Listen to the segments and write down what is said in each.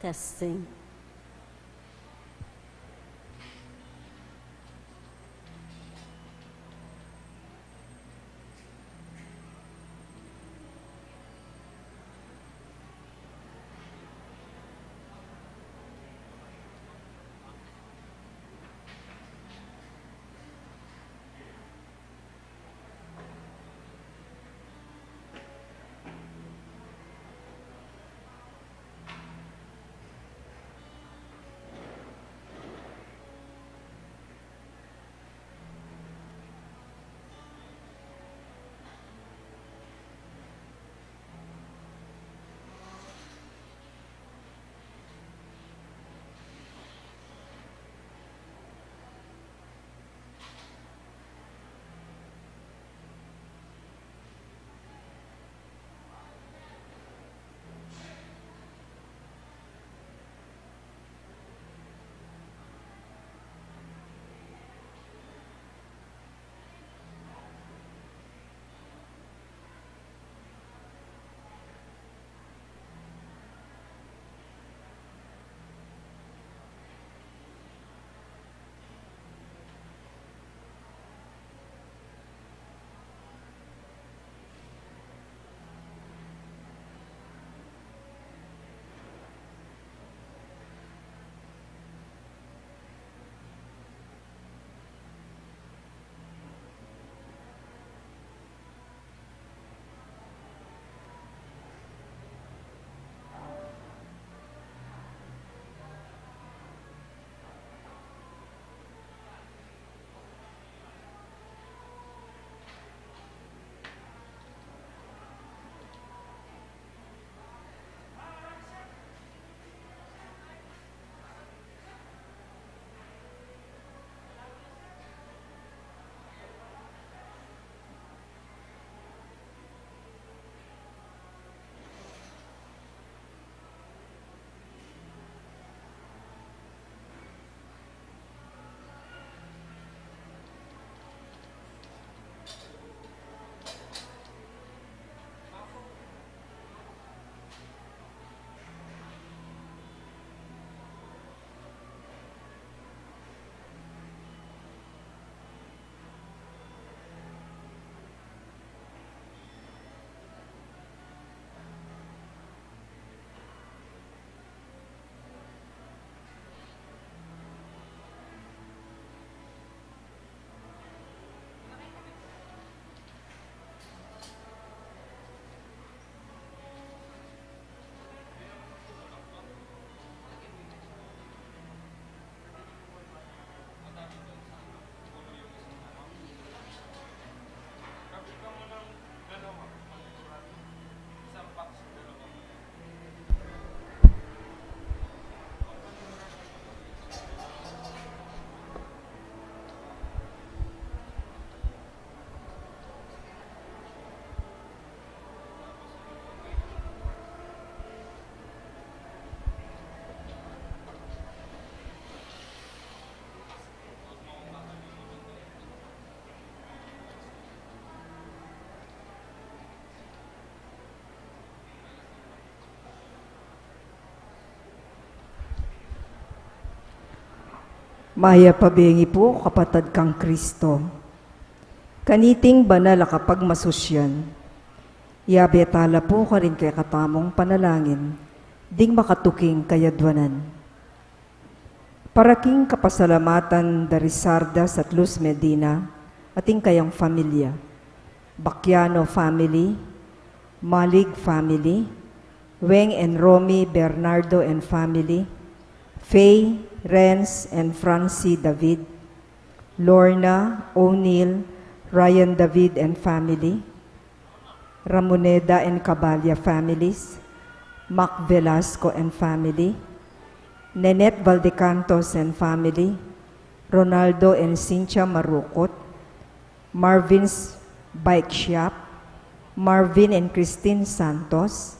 Testing. Maya pabengi po, kapatid kang Kristo. Kaniting banal kapag masusyan. Yabetala po ka rin kay katamong panalangin, ding makatuking kayadwanan. Paraking kapasalamatan dari Sardas at Luz Medina, ating kayang familia. Bacchiano family, Malig family, Weng and Romy Bernardo and family, Faye, Renz and Francie David, Lorna, O'Neill, Ryan David and family, Ramoneda and Cabalya families, Mac Velasco and family, Nenette Valdecantos and family, Ronaldo and Cynthia Marukot, Marvin's Bike Shop, Marvin and Christine Santos,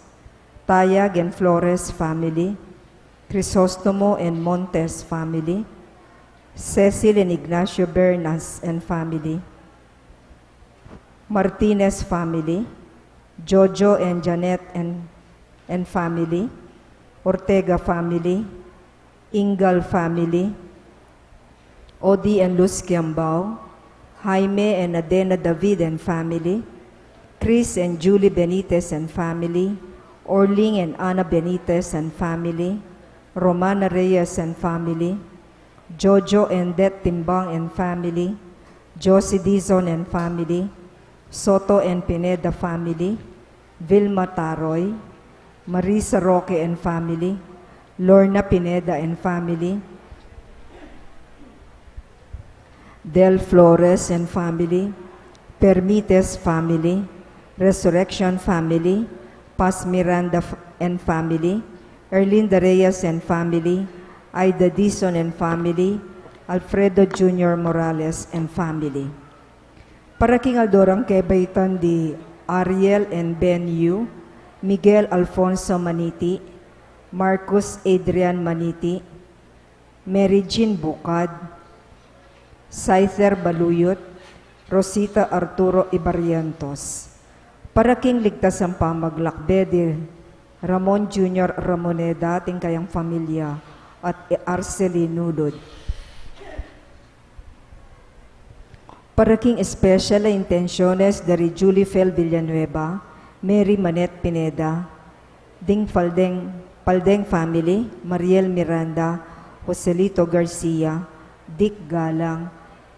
Tayag and Flores family, Crisostomo and Montes family, Cecil and Ignacio Bernas and family, Martinez family, Jojo and Janet and family, Ortega family, Ingal family, Odi and Luz Kiambao, Jaime and Adena David and family, Chris and Julie Benitez and family, Orling and Ana Benitez and family, Romana Reyes and family, Jojo and Det Timbang and family, Josie Dizon and family, Soto and Pineda family, Vilma Taroy, Marisa Roque and family, Lorna Pineda and family, Del Flores and family, Permites family, Resurrection family, Paz Miranda and family, Erlinda Reyes and family, Aida Dizon and family, Alfredo Jr. Morales and family. Para king Aldorang Kebaytan di Ariel and Ben Yu, Miguel Alfonso Maniti, Marcus Adrian Maniti, Mary Jean Bukad, Scyther Baluyot, Rosita Arturo Ibarrientos. Para king ligtas ang pamaglakbe di Ramon Jr. Ramoneda, ating kayang familia, at Arceli Nudod. Para king special intenciones dari Julie Fel Villanueva, Mary Manet Pineda, Ding Paldeng family, Mariel Miranda, Joselito Garcia, Dick Galang,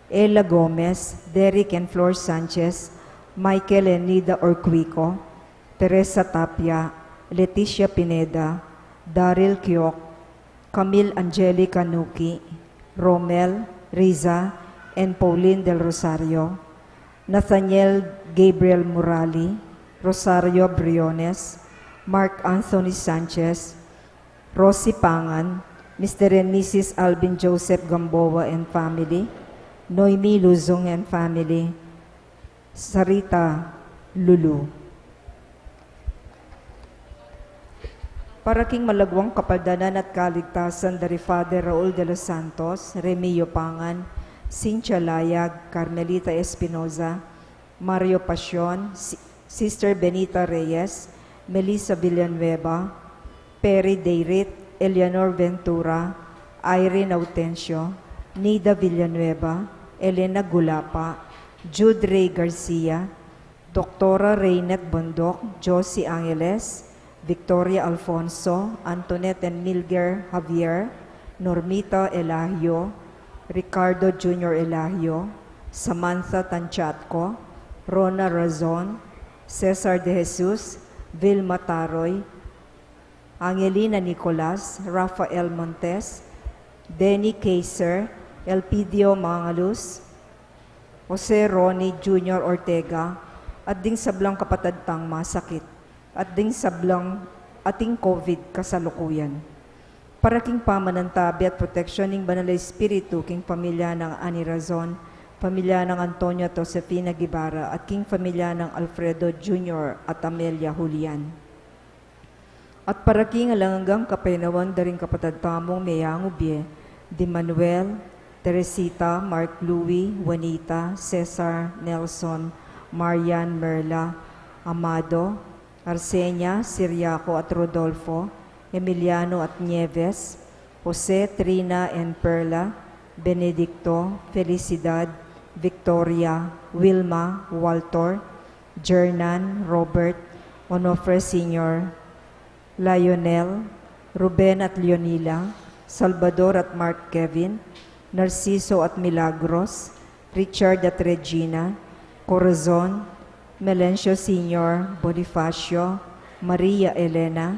Ella Gomez, Derek and Flor Sanchez, Michael and Nida Orquico, Teresa Tapia, Leticia Pineda, Daryl Kiok, Camille Angelica Nuki, Romel, Riza, and Pauline del Rosario, Nathaniel Gabriel Murali, Rosario Briones, Mark Anthony Sanchez, Rosie Pangan, Mr. and Mrs. Alvin Joseph Gamboa and family, Noemi Luzong and family, Sarita Lulu. Para king malagwang kapaldanan at kaligtasan dari Father Raul de los Santos, Remio Pangan, Cynthia Layag, Carmelita Espinoza, Mario Pasion, Sister Benita Reyes, Melissa Villanueva, Perry Deirit, Eleanor Ventura, Irene Autencio, Nida Villanueva, Elena Gulapa, Jude Ray Garcia, Doktora Reynet Bondok, Josie Angeles, Victoria Alfonso, Antoinette and Milger Javier, Normita Elahio, Ricardo Jr. Elahio, Samantha Tanchatco, Rona Razon, Cesar de Jesus, Vilma Taroy, Angelina Nicolas, Rafael Montes, Denny Kaiser, Elpidio Mangalus, Jose Ronnie Jr. Ortega, at ding sablang kapatadtang masakit, at ding sablang ating COVID kasalukuyan. Para king pamanantabi at proteksyon ng Banal na Espiritu, king pamilya ng Ani Razon, pamilya ng Antonio at Josefina Guevara, at king pamilya ng Alfredo Jr. at Amelia Julian. At para king alanggang kapainawan daring kapatadtamong Mayangubye, Di Manuel, Teresita, Mark Louie, Juanita, Cesar, Nelson, Marian, Merla, Amado, Arsenia, Siriaco at Rodolfo, Emiliano at Nieves, Jose, Trina and Perla, Benedicto, Felicidad, Victoria, Wilma, Walter, Jernan, Robert, Onofre Sr., Lionel, Ruben at Leonila, Salvador at Mark Kevin, Narciso at Milagros, Richard at Regina, Corazon, Melencio Sr., Bonifacio, Maria Elena,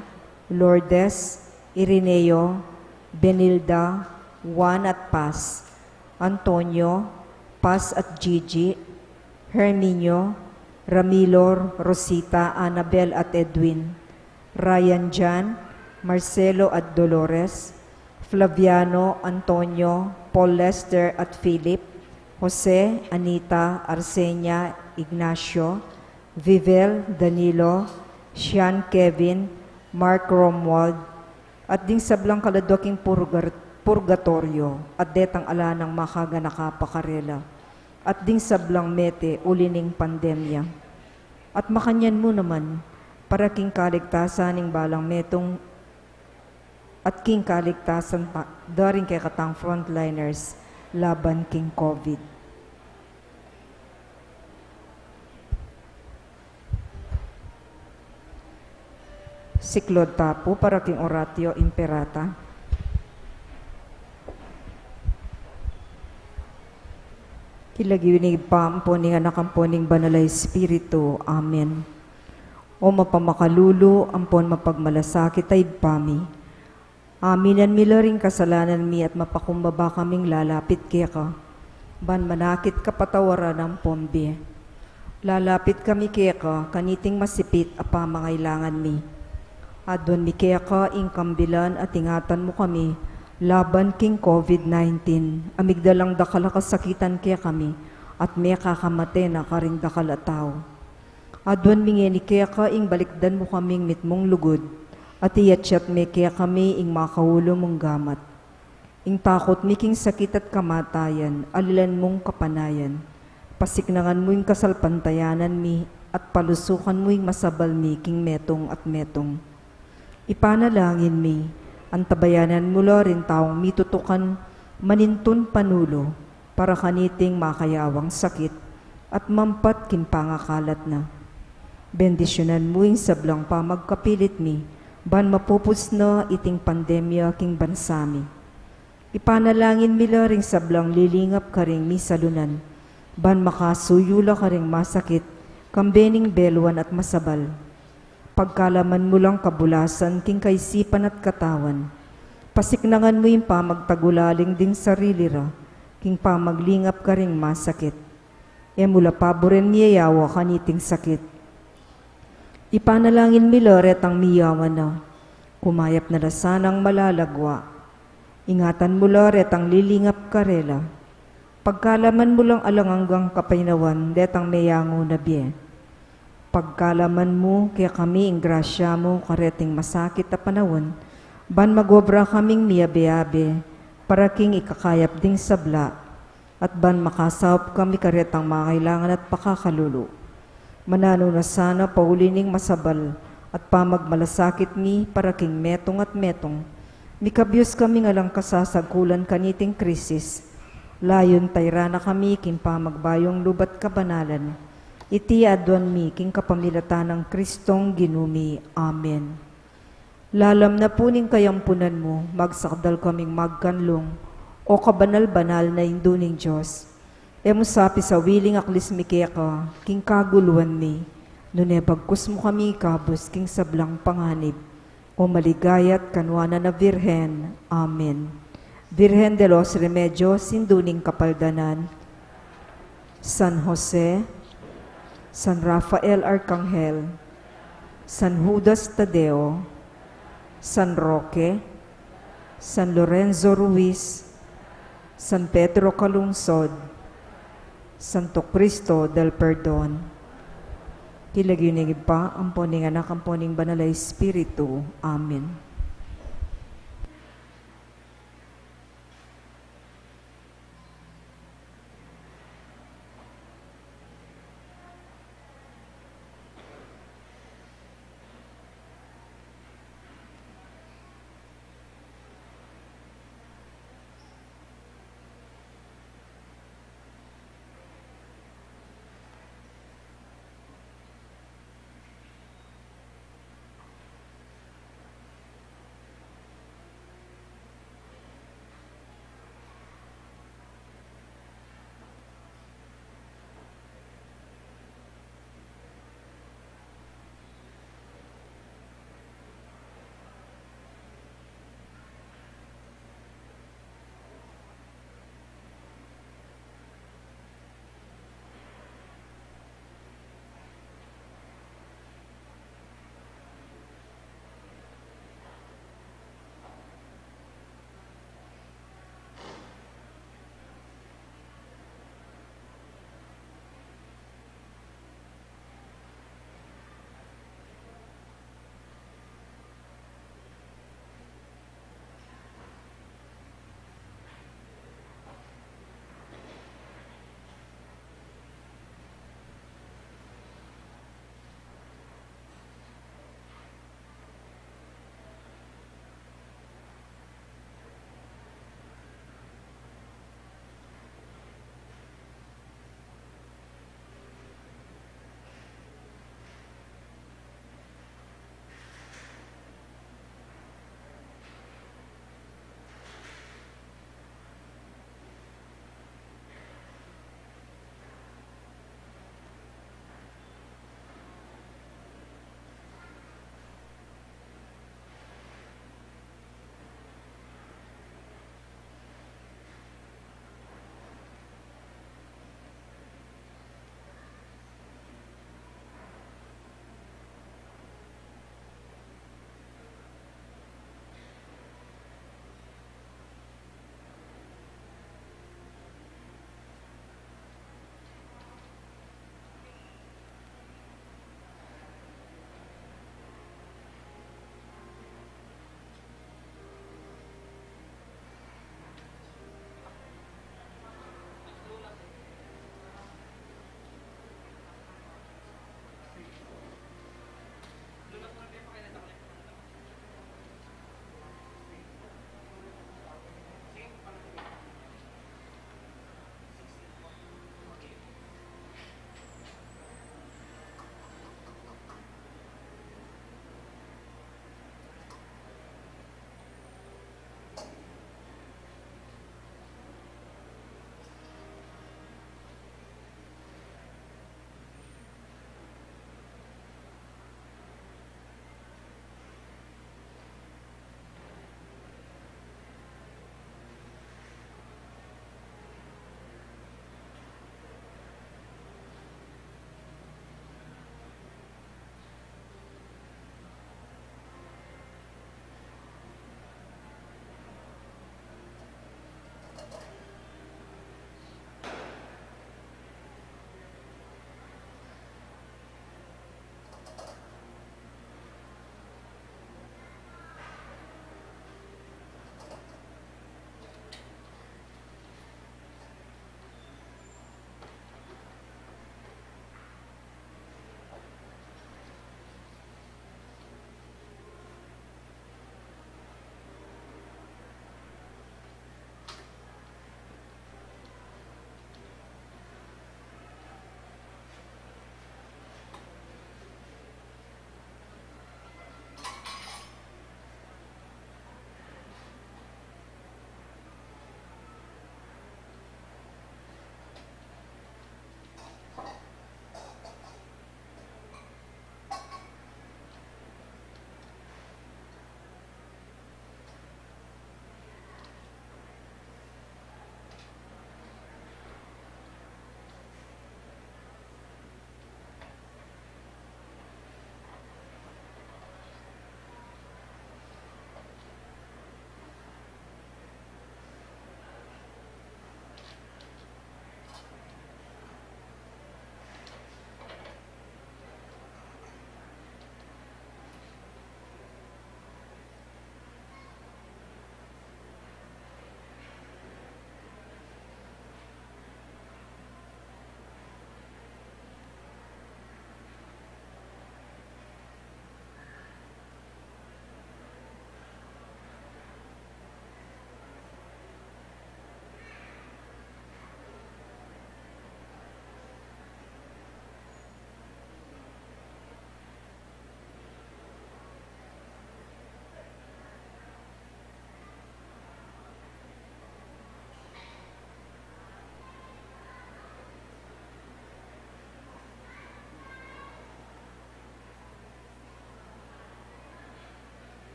Lourdes, Irineo, Benilda, Juan at Paz, Antonio, Paz at Gigi, Herminio, Ramilo, Rosita, Annabel at Edwin, Ryan Jan, Marcelo at Dolores, Flaviano, Antonio, Paul Lester at Philip, Jose, Anita, Arsenia, Ignacio, Vivel, Danilo, Sean Kevin, Mark Romuald, at ding sablang kaladoking purgatorio, at detang ala ng makaga nakapakarela, at ding sablang mete ulining pandemya. At makanyan mo naman, para king kaligtasan ng balang metong at king kaligtasan daring kay katang frontliners laban king COVID. Siklod tapo para king oratio imperata. Kilagiwinig pa amponing anak amponing banalay espiritu. Amen. O mapamakalulo, ampon mapagmalasakit ay pami. Aminan milaring kasalanan mi at mapakumbaba kaming lalapit kaya ka. Ban manakit kapatawaran ng pombi. Lalapit kami kaya ka, kaniting masipit apa mangailangan mi. Adon mi kaya ka ingkambilan at ingatan mo kami, laban king COVID-19, amigdalang dakala kasakitan kaya kami, at may kakamate na karing dakala tao. Adwan mingeni kaya ka ing balikdan mo kaming mitmong lugod, at iyatsat may kaya kami ing makaulo mong gamat. Ing takot miking sakit at kamatayan, alilan mong kapanayan. Pasiknangan mo ing kasalpantayanan mi, at palusukan mo ing masabal mi king metong at metong. Ipanalangin mi, antabayanan mula rin taong mitutukan manintun panulo para kaniting makayawang sakit at mampat kimpangakalat na. Bendisyonan mo yung sablang pa magkapilit mi, ban mapupus na iting pandemya king bansami. Ipanalangin mila ring sablang lilingap ka ring misalunan, ban makasuyula ka ring masakit, kambening belwan at masabal. Pagkalaman mo lang kabulasan king kaisipan at katawan. Pasiknangan mo yung pamagtagulaling ding sarili ra, king pamaglingap ka ring masakit. E mula paboren miyayawa kaniting sakit. Ipanalangin mi loret ang miyawan na, kumayap na lasanang malalagwa. Ingatan mo loret ang lilingap karela. Pagkalaman mo lang alanganggang kapainawan, detang mayango na biye. Pagkalaman mo, kaya kami ing grasya mo, kareting masakit na panahon, ban magwabra kaming miyabe-abe, para king ikakayap ding sabla, at ban makasawap kami karetang makailangan at pakakalulu. Manano na sana paulining masabal, at pamagmalasakit mi, para king metong at metong, mikabyos kami ngalang kasasagkulan kaniting krisis, layon tayra na kami king pamagbayong lubat kabanalan, iti adwan mi king kapamilatan ng Kristong ginumi. Amen. Lalam na puning kayampunan mo, magsakdal kaming magkanlong, o kabanal-banal na induning Diyos. E musapi sa wiling aklis mi kaya ka, king kaguluan mi, nune bagkus mo kami kabus king sablang panganib, o maligayat kanwana na Virhen. Amen. Virhen de los Remedios, induning kapaldanan, San Jose, San Rafael Arcangel, San Judas Tadeo, San Roque, San Lorenzo Ruiz, San Pedro Calungsod, Santo Cristo del Perdon. Kilaginig pa ang poning anak, ang poning banalay Espiritu. Amen.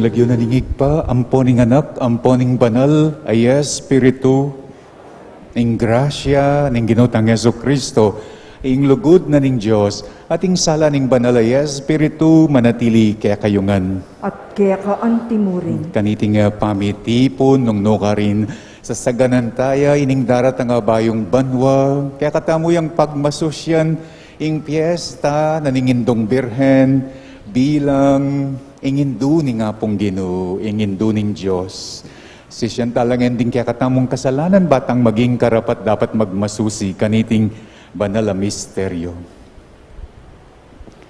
Lagyo na ningig pa, amponing anak, amponing banal, ay Espiritu, ning grasya, ning ginutang Yeso Kristo, ing lugod na ning Diyos, at ing sala ning banal ay Espiritu, manatili kaya kayungan. At kaya ka antimurin. Kaniting pamitipon, nung rin, sa saganan taya, ining darat nga bayong banwa, kaya katamuyang pagmasosyan, ing piyesta, naningindong birhen, bilang ingindu ni nga pong Ginoo, ingindu ning Diyos. Sisyan talang ending kaya katamong kasalanan, batang maging karapat dapat magmasusi, kaniting banal a misteryo.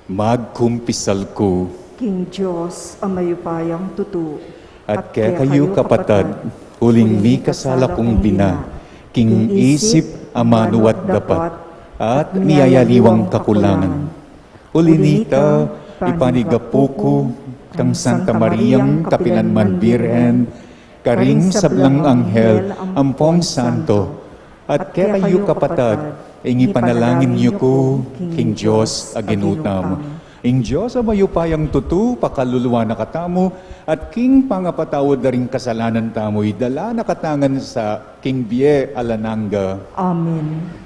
Magkumpisal ko, King Diyos, amayupayang tutu. at kaya kayo kapatad, huling mi kasala kong bina, king isip amanuat dapat, at niyayaliwang kakulangan. Ulinita, ipanigapuko, kang Santa Mariang Kapinanman Birhen, karing sablang anghel, ampong santo, at kaya kayo kapatad, ingi panalangin niyo ko, King Diyos, aginutam. Ing Diyos, amayupayang tutu, pakaluluwa na katamo, at King pangapatawad na rin kasalanan tamo'y dala na katangan sa King Bie Alananga. Amen.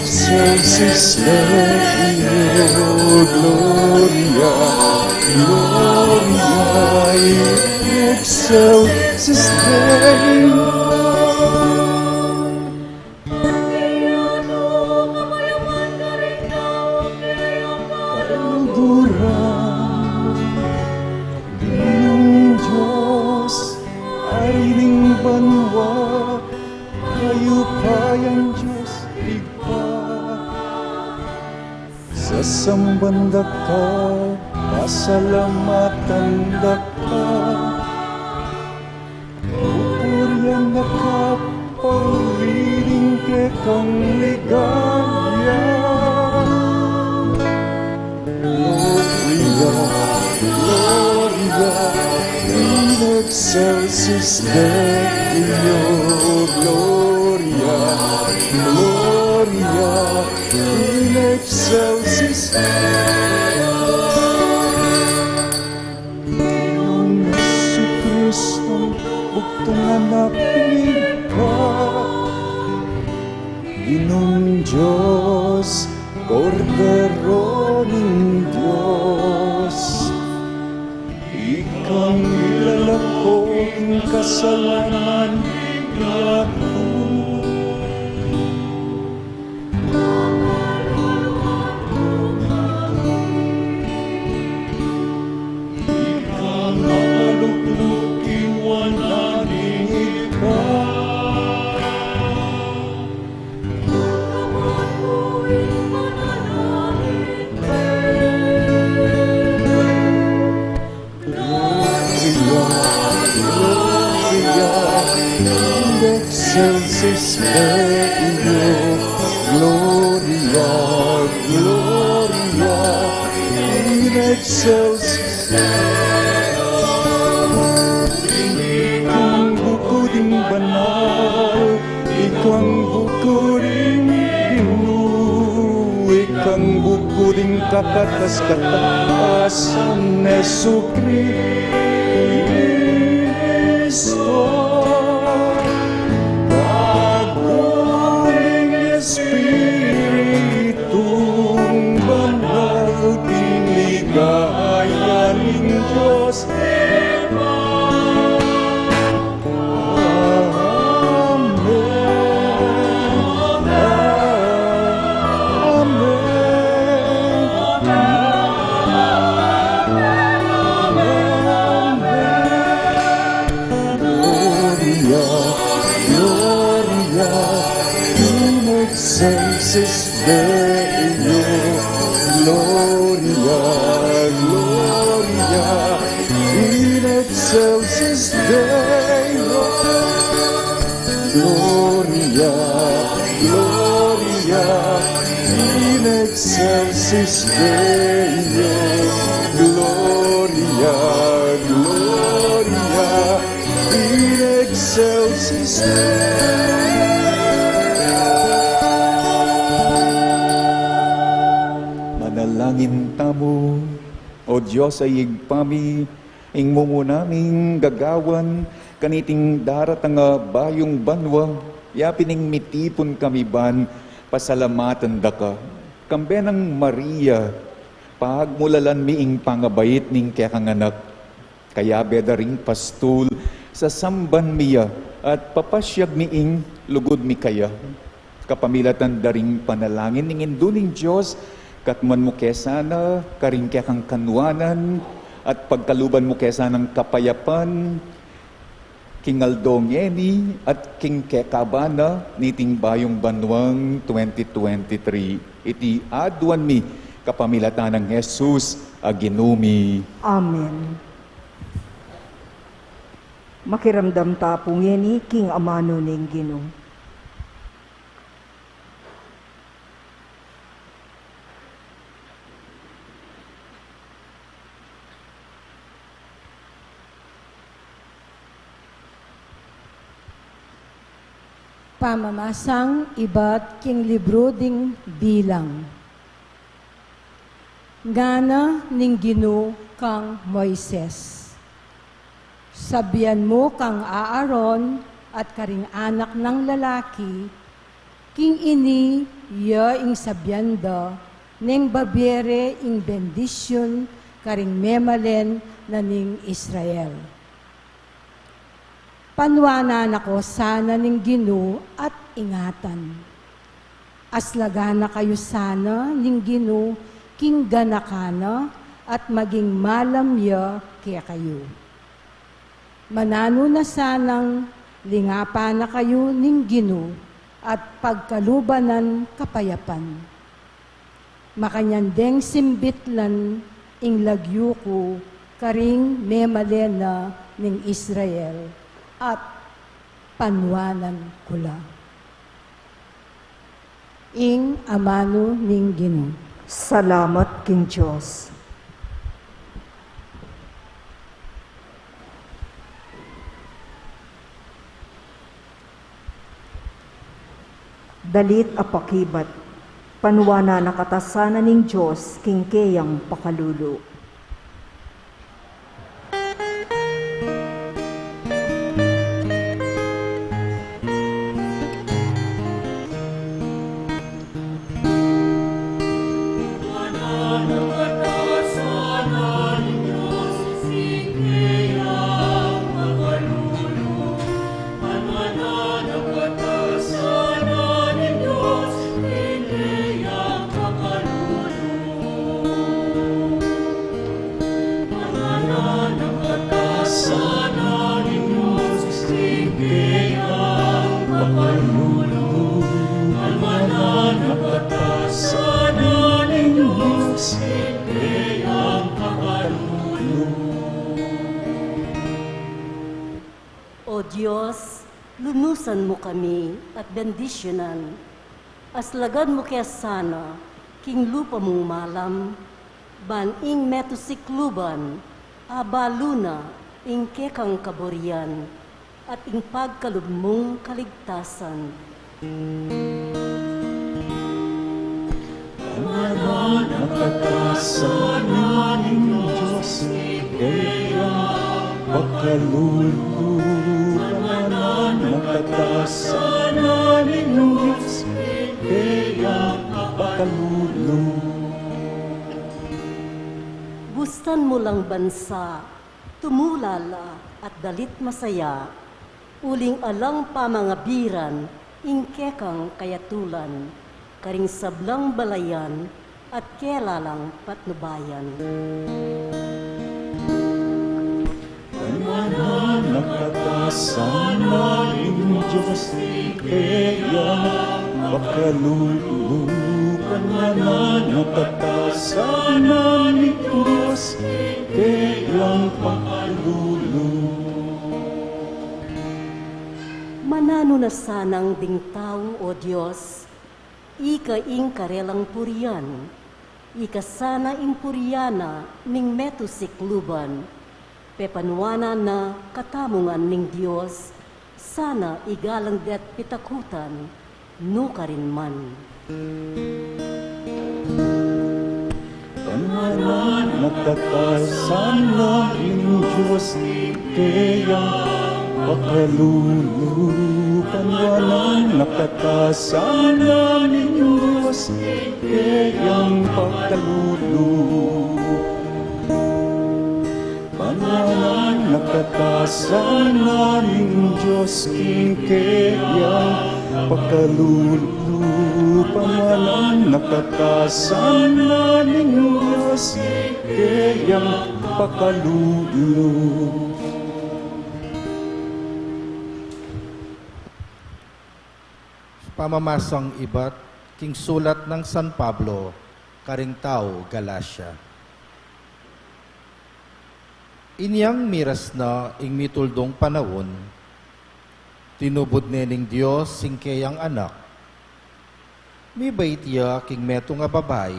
Excelsis Deo, Gloria, Gloria, Excelsis Deo. Kaluguran, Iyong Diyos, ariling banwa, kayupayang Diyos, sa sambanda ka, pasalamatan da ka. Pupuryan na ka, pariring ke kang ligaya. Gloria, Gloria, in excelsis Deo, Gloria, Gloria, in excelsis Deo. Iyong Jesucristo, buktong anak ni ka, Ginong Diyos, Kordero ng Diyos. Ikang ilalako ng kasalanan ako. excelsis Deo, Gloria, Gloria, in excelsis Ikang bukuding banal, ikang bukuding Ginoo, ikang bukuding kakatas-katasan Jesucristo. Kaguling Espiritong banal, tinigaya ng Diyos. Excelsis Deo, Gloria, Gloria, in excelsis Deo, Gloria, Gloria, in excelsis Deo, Gloria, Gloria, in excelsis Deo. Manalangin tamo, o Diyos ay igpami, ing mo naming gagawan, kaniting daratang bayong banwa, yapining mitipon kami ban, pasalamatan da ka. Kambe ng Maria, pagmulalan miing pangabait ning kakanganak, kaya bedaring pastul, sa samban miya, at papasyag miing lugod mi kaya. Kapamilatan daring panalangin ning induling Diyos, katman mo kesana, karing kang kanwanan, at pagkaluban mo kesanang kapayapan, Kingaldong Eni, at King Kekabana, niting bayong banwang 2023. Iti adwan mi, kapamilatan ng Jesus, aginumi. Amen. Makiramdam tapong yeni, King Amano ning Ginoo. Pamamasang iba't king libro ding bilang. Ngana ning Ginoo kang Moises. Sabian mo kang Aaron at karing anak ng lalaki, king ini ya ing sabyanda, ning babiere ing bendisyon karing memalen na ning Israel. Panwanan ako sana ning Ginoo at ingatan. Aslagana kayo sana ning Ginoo king ganakana at maging malamya kaya kayo. Manano na sanang lingapa na kayo ning Ginoo at pagkalubanan kapayapan. Makanyandeng simbitlan ing lagyo ko karing memalena ning Israel at panwanan kula. Ing amano ning Ginoo. Salamat, King Diyos. Dalit apakibat, panwana nakatasana ning Diyos, king keyang pakalulo. O Diyos, lunusan mo kami at bendisyonan. Aslagan mo kaya sana, king lupa mong malam, ban ing metusikluban, abaluna, ing kekang kaborian, at ing pagkalub mong kaligtasan. Nakatasanan ng Diyos, kaya pakalulupan. Nakatasanan ng Diyos, kaya pakalulupan. Bustan mo lang bansa, tumulala at dalit masaya, uling alang pamangabiran, ing kekang kayatulan, karing sablang balayan, at kelalang patnubayan. Nakatasanan ng Diyos, kaya pakalulupan. Nakatasanan ng Diyos, kaya pakalulupan. Manano na sanang dingtaw, O Diyos, ika ing karelang purian, ika sana ing puriana ning metusikluban, pepanwana na katamungan ning Diyos, sana igalang det pitakutan, no karin man. Nakatasanan ng Diyos, kaya pakalulupan. Nakatasanan ng Diyos, kaya pakalulupan. Nakatasanan ng Diyos, kaya pakalulupan. Nakatasanan ng Diyos, kaya pakalulupan. Pamamasang iba't king sulat ng San Pablo, Karingtao, Galacia. Inyang miras na ing mituldong panahon, tinubod nening Diyos sing kayang anak. Mibait ya king meto nga babay,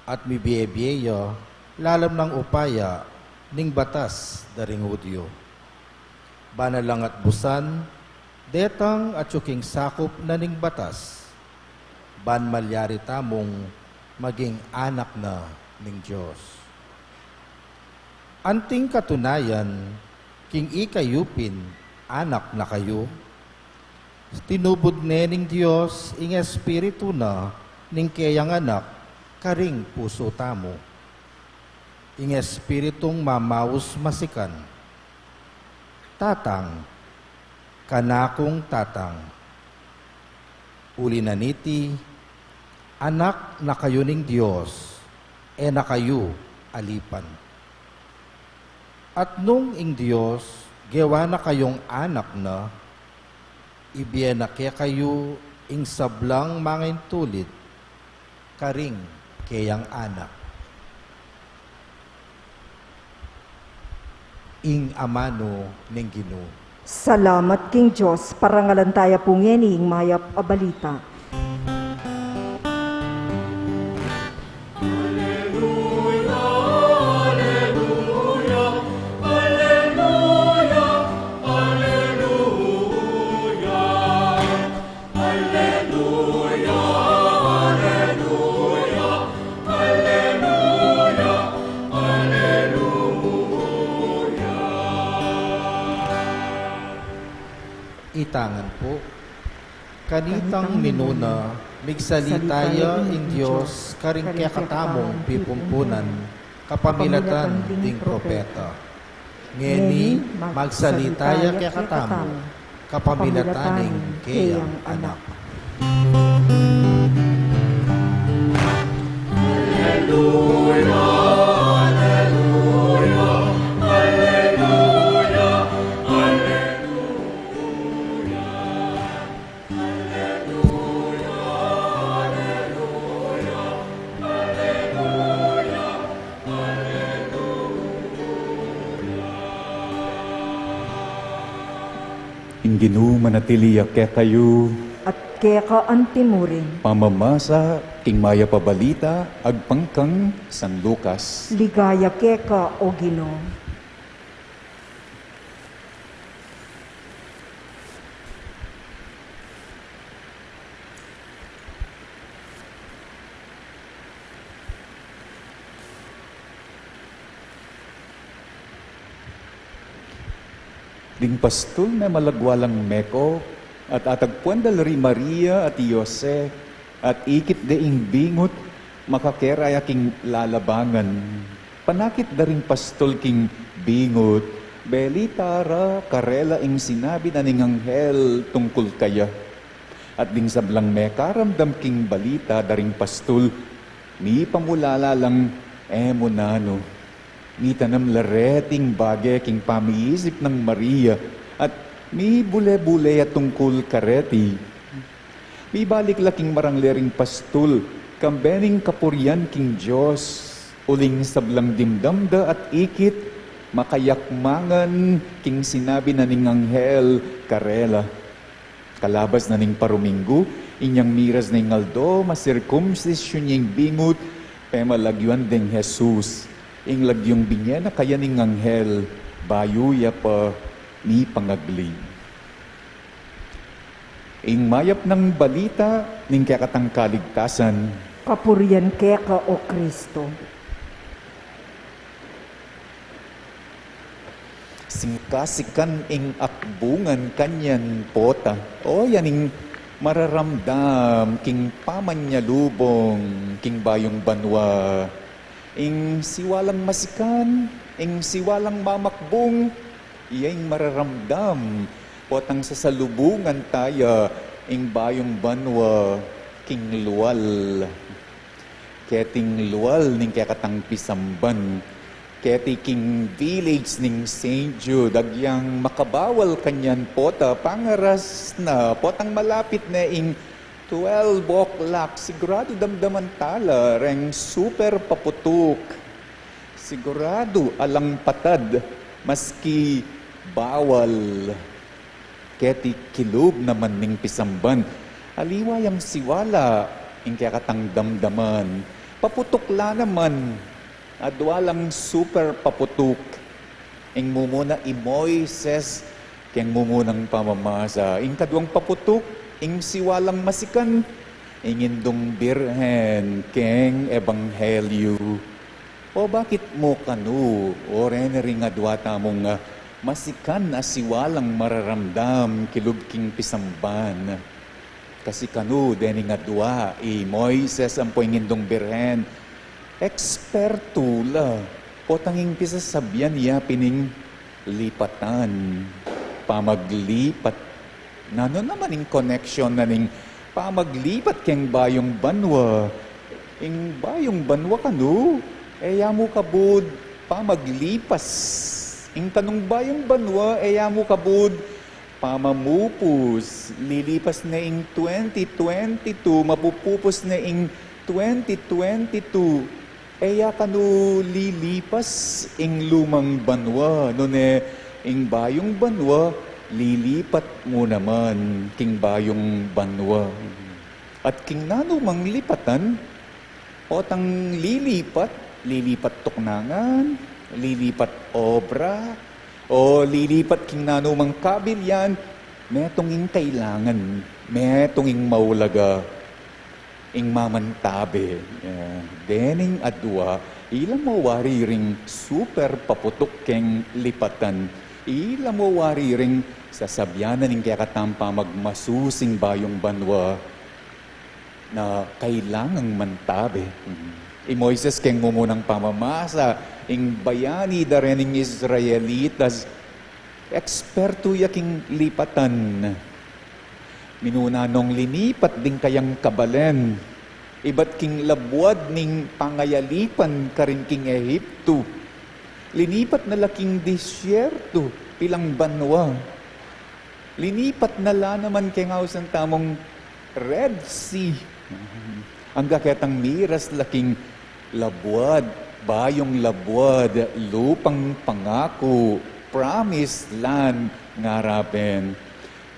at mibiyebiyeya lalam ng upaya ning batas daring Hudyo. Banalang at busan, detang at yuking sakop na ning batas, ban malyari tamong maging anak na ning Diyos. Anting katunayan, king ikayupin, anak na kayo, tinubod nening Diyos ing espiritu na ning kayang anak, karing puso tamo, ing espiritong mamaus masikan. Tatang, kanakong tatang, uli na niti, anak na kayo ning Diyos, e na kayo alipan. At nung ing Diyos, gewa na kayong anak na, ibiyan na kaya kayo ing sablang mangin tulid, karing kayang anak. Ing amano ning Ginoo. Salamat King Diyos, parangalan tayo pungeni ing mayap a balita. Itangan po, kanitang minuna, migsalitaya ing Diyos, karing kaya katamong pipumpunan, kapamilatan ding propeta. Ngeni, magsalitaya kaya katamo, kapamilataning kayang anak. Hallelujah! Inginu manatiliya ke kayo, at keka antimurin. pamamasa, king maya pabalita, agpangkang San Lucas. Ligaya keka o Ginoo. Ding pastol na malagwalang meko, at atagpuan dalari Maria at Jose, at ikit deing bingot, makakeraya king lalabangan. Panakit daring pastol king bingot, belitara karela ing sinabi na ning anghel tungkol kaya. At ding sablang mekaramdam king balita daring pastol, ni pamulala lang emonano. Ni tanam lareting bagay king pamiisip ng Maria at mi bule-bule at tungkol kareti. Mi balik laking maranglering pastol, kambening kapuryan king Diyos, uling sablang dimdamda at ikit, makayakmangan king sinabi na ning anghel karela. Kalabas na ning paruminggo, inyang miras na aldo, masirkumsisyon niyang bingot, pemalagyuan ding Jesus. Ing lagyong binya na kaya ning anghel, bayuya pa ni pangagli. Ing mayap ng balita, ning kakatang kaligtasan, Kapurian keka o Kristo. singkasikan ing akbungan kanyan pota. O yaning mararamdam, king pamanyalubong, king bayong banwa, ing siwalang masikan, ing siwalang mamakbong, iyang mararamdam, potang sasalubungan tayo, ing bayong banwa, king luwal. Keting luwal ning kakatang pisamban, keti king village ning St. Jude, agyang makabawal kanyan pota, pangaras na, potang malapit na ing 12 o'clock, sigurado damdaman tala, reng super paputok. Sigurado alang patad, maski bawal. Keti kilub naman ning pisamban, aliwayang siwala, ing kakatang damdaman. Paputok la naman, adwalang super paputok. Ing mumuna imoises, keng mumunang pamamasa. Ing kadwang paputok, ing siwalang masikan, ingindong birhen, keng ebanghelyo. O bakit mo kanu, o reneri nga duwata mong masikan na siwalang mararamdam, kilub king pisamban. Kasi kanu, deni nga duwa, Moises ang po ingindong birhen, eksperto la, o tanging pisasabyan niya pining lipatan, pamaglipat. Nano naman yung connection na ning pamaglipat keng bayong banwa. Ing bayong banwa kanu, mo kabud pamaglipas. Ing tanong bayong banwa, mo kabud pamamupus. Lilipas na ing 2022, mapupupus na ing 2022. Kanu lilipas ing lumang banwa. Nune, ing bayong banwa, lilipat mo naman king bayong banwa. At king nanumang lipatan, otang lilipat tuknangan, lilipat obra, o lilipat king nanumang kabilyan, metong ing kailangan, metong ing maulaga, ing mamantabe. Dening adwa, ilang mawari ring super paputok keng lipatan, ilang mawari ring sasabyanan ng kaya katampa magmasusing bayong banwa na kailangang mantabe. Moises keng mumunang pamamasa, ing bayani da rening Israelitas, eksperto yaking lipatan. Minunanong linipat ding kayang kabalen, iba't king labwad ning pangayalipan karin king Ehipto. Linipat na laking disyerto, pilang banwa. Linipat na la naman kay ngausan tamong Red Sea. Ang kaketang miras laking labwad, bayong labwad, lupang pangako, promised land ngarapen.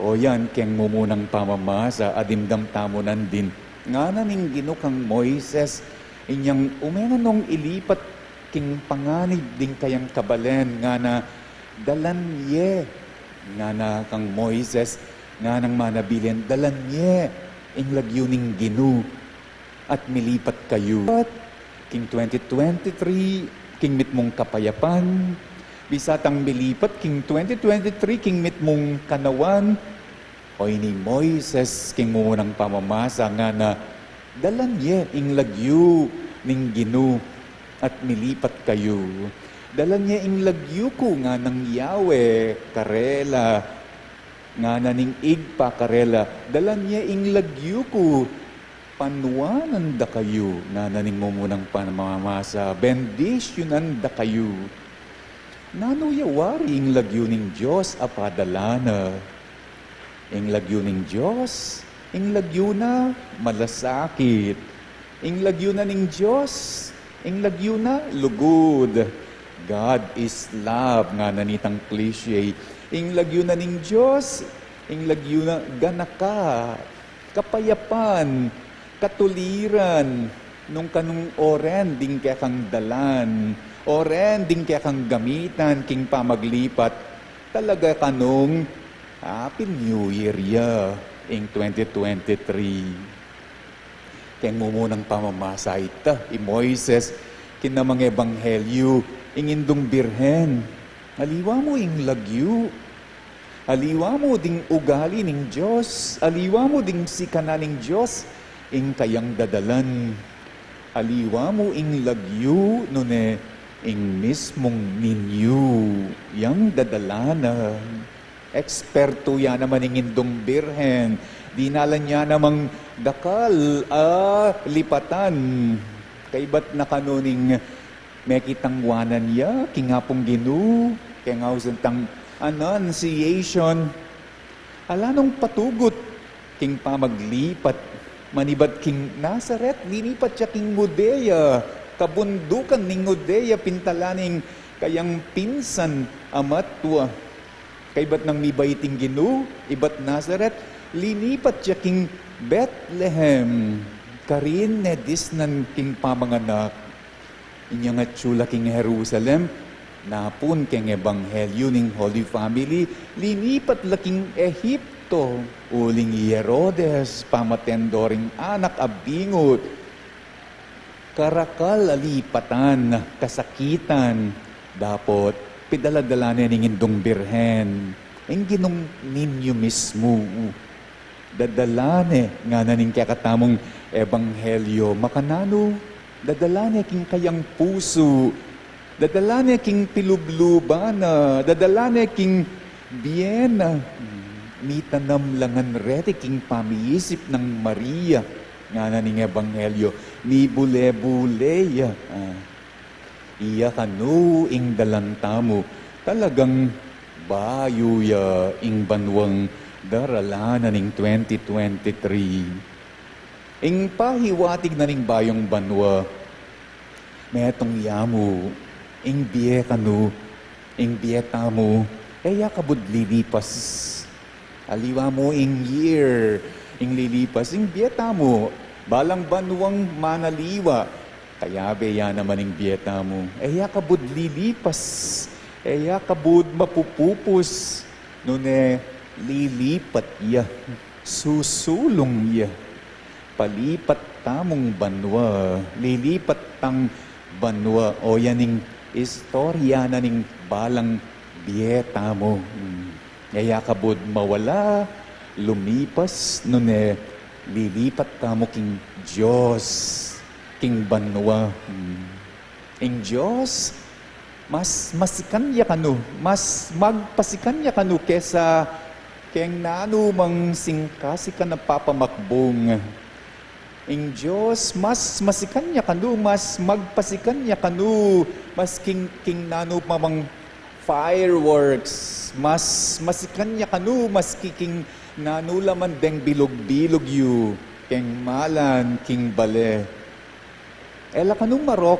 O yan, keng mumunang pamamasa, adimdam tamunan din. Nga na ning ginukang Moises, inyang umenanong ilipat king panganib din kayang kabalen, nga na dalan nga na kang Moises, nga nang manabilin, dalan ing lagyo ning ginu, at milipat kayo. At king 2023, king mitmong kapayapan, bisatang milipat king 2023, king mitmong kanawan, o ni Moises, king munang pamamasa, nga na dalan ing lagyo ning ginu, at milipat kayo. Dalan ing lagyo ko nga nang Yahweh, karela, nga na ning igpa karela, dalan ing lagyo ko, panwanan da kayo, nga naning mumunang pamamasa, bendisyonan da kayo. Nanuyawari ing lagyo ning Diyos apadalana. Ing lagyo ning Diyos, ing lagyo na malasakit. Ing lagyo na ning Diyos, ing lagyo na lugod. God is love, nga nanitang cliche. Ing lagyo na ning Diyos, ing lagyo na ganaka, kapayapan, katuliran, nung kanong oren ding kaya kang dalan, oren ding kaya kang gamitan, king pamaglipat, talaga kanong Happy New Year ya, ing 2023. Kaya mumunang pamamasa ita, Moises, kinamang ebanghelyo, ing indong birhen, aliwa mo ing lagyo, aliwa mo ding ugali ning Diyos, aliwa mo ding sikana ning Diyos, ing kayang dadalan, aliwa mo ing lagyo, nune, ing mismong ninyo, yang dadalana. Eksperto yan naman ing indong birhen, dinalan niya namang dakal, lipatan, kay ba't nakanuning mekitang wanan niya, kingapong ginu, kaya nga usantang annunciation, alanong patugot, king pamaglipat, manibat king Nazaret, linipat siya king Judea, kabundukan ning Judea, pintalaning kayang pinsan amatwa, kay ba't nang mibaiting ginu, ibat Nazaret, linipat siya king Bethlehem, karin nedis nan king pamanganak, inya nga tsula king Jerusalem, napun king ebanghelyo ning Holy Family, linipat laking Ehipto, uling Herodes, pamatendoring anak abingot, karakal alipatan, kasakitan, dapot, pidaladalanan ning indong birhen, ing ginong ninyo mismo, dadalane, nga naning kakatamong ebanghelyo, makanano, dadalane king kayang puso, dadalane king pilublubana, dadalane king biyena, mitanam langan reti king pamiisip ng Maria, nga naning ebanghelyo, mi bule-buleya, iya kanu ing dalantamo, talagang bayuya ing banwang daralanan ing 2023. Ing pahiwatig na ning bayong banwa, metong yamu, ing biye kanu, ing biye tamo, kaya kabud lilipas. Aliwa mo ing year, ing lilipas, ing biye tamo, balang banwang manaliwa, kaya beya naman ing biyeta mo. Eya kabud lilipas. Eya kabud mapupupus. Nune lilipat ya. Susulong ya. Palipat tamong banwa. Lilipat tang banwa. O yaning istorya na ning balang biyeta mo. Eya kabud mawala. Lumipas. Nune lilipat tamo king Diyos. King banwa. Ing Diyos, mas masikanya kanu, mas magpasikanya kanu kesa keng nano mang singkasi ka na papamakbong. Ing Diyos, mas masikanya kanu, mas magpasikanya kanu, mas king nano mamang fireworks, mas masikanya kanu, mas king nano laman deng bilog-bilog yu, keng malan, king bale. Ela kanong marok,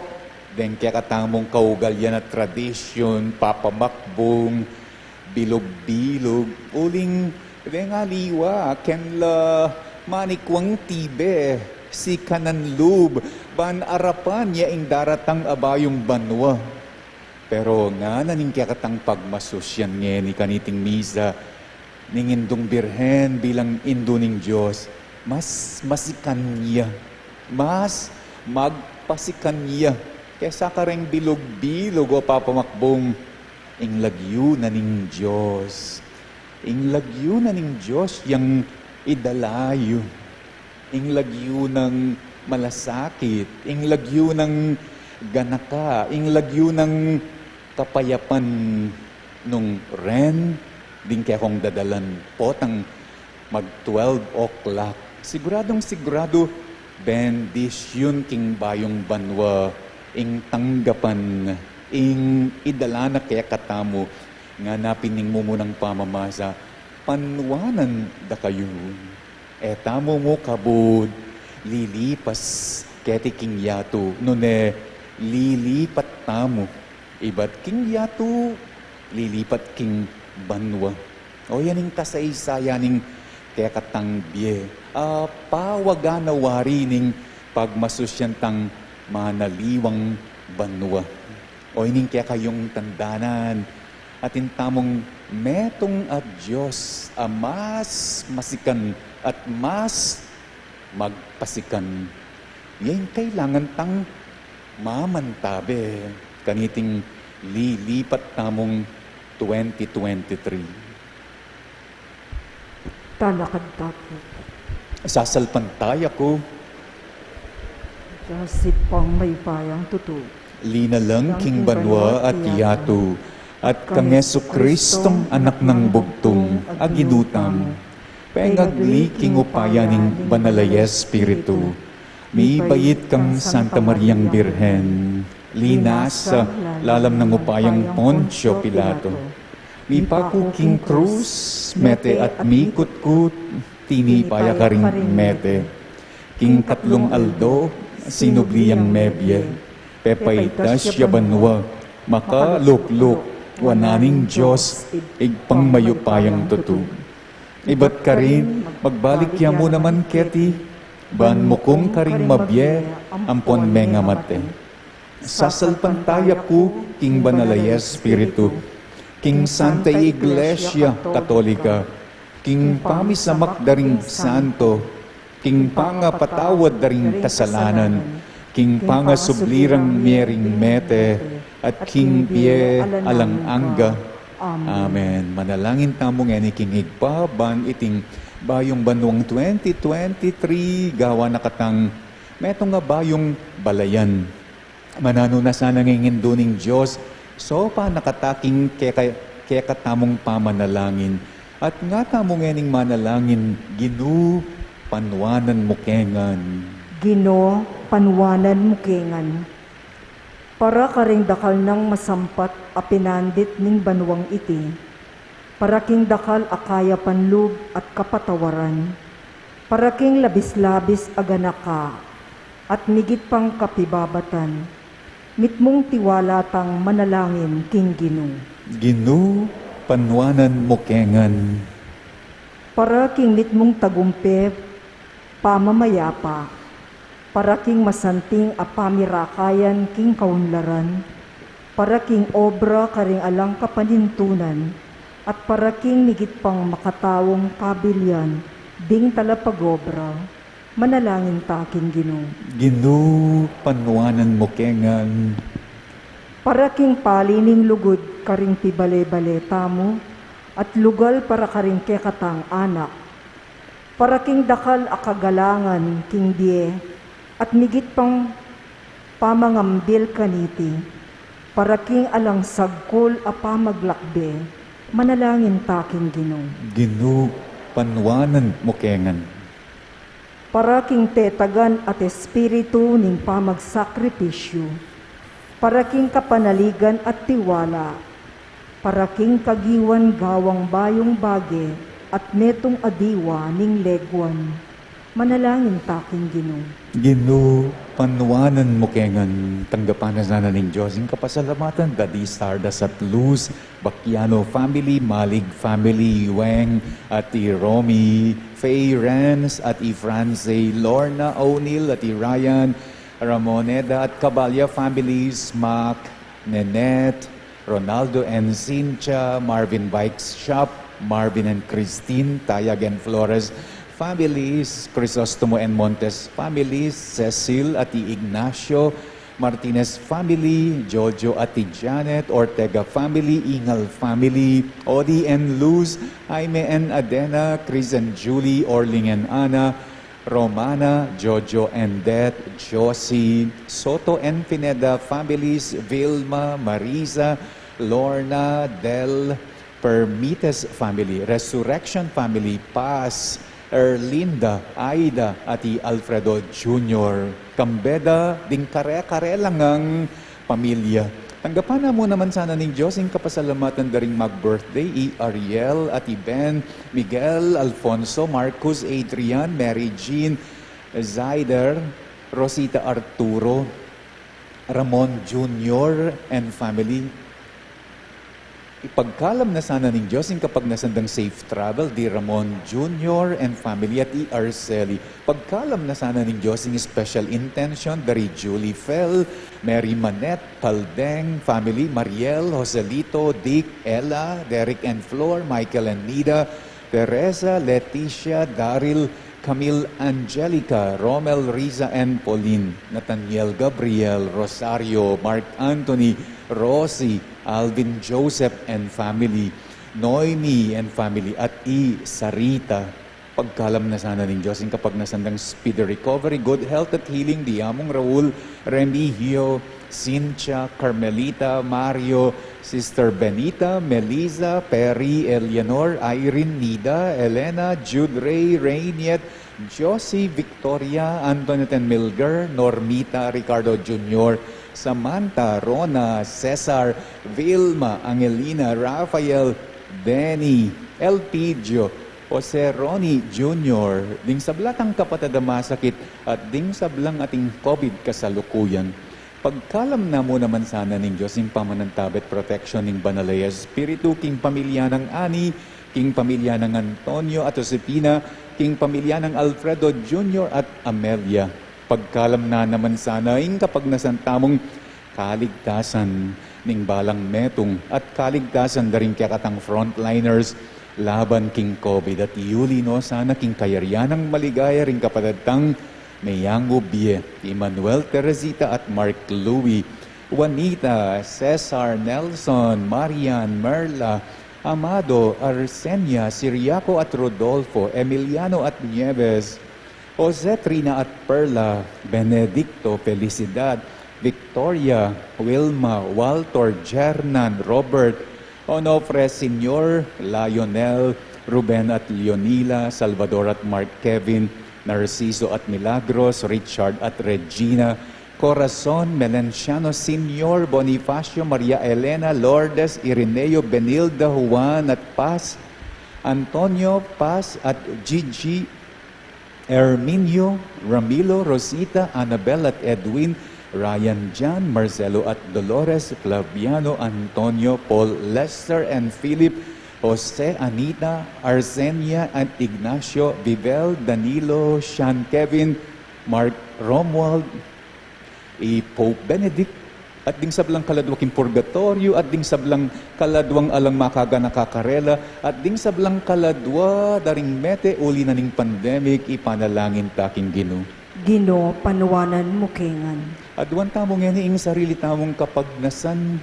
den kaya katamong kaugalyan at tradisyon, papamakbong, bilog-bilog, uling Renga liwa, ken la manikwang tibe, si kanan lub, ban arapan ya ing daratang abayong banwa. Pero nga naning katang pagmasusyan ni kaniting misa, ning indong birhen bilang indo ning Diyos, mas masikan niya, mas magpasikan niya, kesa kareng bilog-bilog o papamakbong, ing lagyo na ning Diyos. Ing lagyo na ning Diyos yang idalayo. Ing lagyo ng malasakit. Ing lagyo ng ganaka. Ing lagyo ng kapayapan nung ren. Ding kaya kong dadalan po tang mag 12 o'clock. Siguro, bendisyon king bayong banwa. Ing tanggapan. Ing idala na kaya katamo nga napining mo munang pamamasa, panwanan da kayo. Tamo mo kabod, lilipas keti king yato, nune lilipat tamo. Ibat king yato, lilipat king banwa. O yaning kasaysayaning kaya katang biye. Pawaganawari ning pagmasusyantang manaliwang banwa. O ining kaya kayong tandanan, atin tamong metong at Diyos mas masikan at mas magpasikan. Yan kailangan tang mamantabe kaniting lilipat tamong 2023. Talakad tapo. Sasalpantay ako, Jasit pang may payang tutu. lina lang king banwa at yato, at kang Yesu Kristong anak ng bugtong, aginutam, pengagli king upayaning banalay Espiritu, may bayit kang Santa Mariang Birhen, linasa lalam ng upayang Poncio Pilato, may paku king krus, mete at mikut-kut, tinipaya ka ring mete, king katlong aldo, sinubliyang mebye, pepaitas yabanwa, makalukluk, wananing Diyos, igpang mayupayang tutu. Ibat ka rin, magbalik ya mo naman keti, ban mo kong karing mabye, ampon menga mate. Sasalpantaya ko, king banalay Espiritu, king Santa Iglesia Katolika, king pamisamak daring santo, king pangapatawad daring kasalanan, king pangasublirang miering mete, at king pie alang angga. Amen. Manalangin tamo nga ni king igpaban iting bayong banwang 2023 gawa na katang meto nga bayong balayan. Manano na sana ngingin doning Diyos so pa nakataking kaya katamong pamanalangin at nga tamo nga ning manalangin ginu panwanan mo kengan. Gino, panwanan mukengan. Para karing dakal ng masampat a pinandit ning banwang iti. Para king dakal akaya panlug at kapatawaran. Para king labis-labis aganaka at migit pang kapibabatan. Mitmong tiwala tang manalangin king Gino. Ginu panwanan mo kengan. Para king mitmong tagumpe pamamayapa. Para king masanting a pamirakayan king kaunlaran, para king obra karing alang kapanintunan, at para king migit pang makatawong kabilyan, ding talapagobra, manalangin taking Gino. Ginu panwanan mo kengan. Para king palining lugod karing pibale-bale tamo, at lugal para karing kekatang anak, para king dakal akagalangan king die, at migit pang pamangambil kaniti, para king alang sagkol a pamaglakbe, manalangin taking Gino. Ginu panwanan mo kengan. Para king tetagan at espiritu ning pamagsakripisyo, para king kapanaligan at tiwala, para king kagiwan gawang bayong bage at netong adiwa ning legwan, Manalangin taking Ginoo. Ginoo, panuwanan mo kengan, tanggapan na sana ng Diyos, yung kapasalamatan, Daddy Sardas at Luz, Bacchiano family, Malig family, Weng, Ati Romy, Faye Renz, Ati France, Lorna O'Neill, Ati Ryan, Ramoneda at Cabalya families, Mac, Nenette, Ronaldo and Cynthia, Marvin Bikes Shop, Marvin and Christine, Tayag and Flores families, Crisostomo and Montes families, Cecil at Ignacio, Martinez family, Jojo at Janet, Ortega family, Ingal family, Odi and Luz, Jaime and Adena, Chris and Julie, Orling and Ana, Romana, Jojo and Det, Josie, Soto and Pineda families, Vilma, Marisa, Lorna, Del, Permites family, Resurrection family, Paz, Erlinda, Aida, ati Alfredo Jr. Kambeda, ding kare-kare lang ang pamilya. Tanggapan na mo naman sana ng Diyos yung kapasalamatan daring mag-birthday, Ariel, ati Ben, Miguel, Alfonso, Marcus, Adrian, Mary Jean, Zaider, Rosita Arturo, Ramon Jr. and family. Ipagkalam na sana ng Diyos yung kapag nasandang safe travel di Ramon Jr. and family at Arceli. Pagkalam na sana ng Diyos yung special intention dari Julie Fell, Mary Manette, Paldeng, family, Mariel, Joselito, Dick, Ella, Derek and Flor, Michael and Nida, Teresa, Leticia, Daryl, Camille Angelica, Romel, Riza and Pauline, Nathaniel Gabriel, Rosario, Mark Anthony, Rosie, Alvin Joseph and family, Noemi and family, at Sarita. Pagkalam na sana ng Diyos yung kapag nasandang speedy recovery, good health at healing, Diamong Raul, Remigio, Cynthia, Carmelita, Mario, Sister Benita, Melissa, Perry, Eleanor, Irene, Nida, Elena, Jude Ray, Rainiet, Josie, Victoria, Antoinette and Milger, Normita, Ricardo Jr., Samantha, Rona, Cesar, Vilma, Angelina, Rafael, Denny, Elpidio, Jose Ronnie Jr., ding sablatang kapatid na masakit at ding sablang ating COVID kasalukuyan. Pagkalam na mo naman sana ng Diyos yung pamanantabet protection ng Banalaya Espiritu, king pamilya ng Ani, king pamilya ng Antonio at Josepina, king pamilya ng Alfredo Jr. at Amelia. Pagkalam na naman sana yung kapag nasantamong kaligtasan ning balang metong at kaligtasan na rin kakatang frontliners laban king COVID at Yuli no sana king kayaryanang maligaya ring kapadatang Mayango Bie, Emmanuel Teresita at Mark Louie, Juanita, Cesar, Nelson, Marian, Merla, Amado, Arsenia, Siriaco at Rodolfo, Emiliano at Nieves, Jose, Trina at Perla, Benedicto, Felicidad, Victoria, Wilma, Walter, Jernan, Robert, Onofre, Senior, Lionel, Ruben at Leonila, Salvador at Mark Kevin, Narciso at Milagros, Richard at Regina, Corazon, Melenciano Senior, Bonifacio, Maria Elena, Lourdes, Ireneo, Benilda, Juan at Paz, Antonio, Paz at Gigi, Erminio, Ramilo, Rosita, Annabel at Edwin, Ryan, Jan, Marcelo at Dolores, Flaviano, Antonio, Paul, Lester and Philip, Jose, Anita, Arsenia at Ignacio, Vivel, Danilo, Sean, Kevin, Mark, Romuald, Pope Benedict, at ding sablang kaladwaking purgatorio, at ding sablang kaladwang alang makaga nakakarela, at ding sablang kaladwa daring mete uli na ning pandemic, ipanalangin taking Ginoo. Ginoo, panuwanan mo kengan. Adwan tamong yan ing sarili tamong kapagnasan.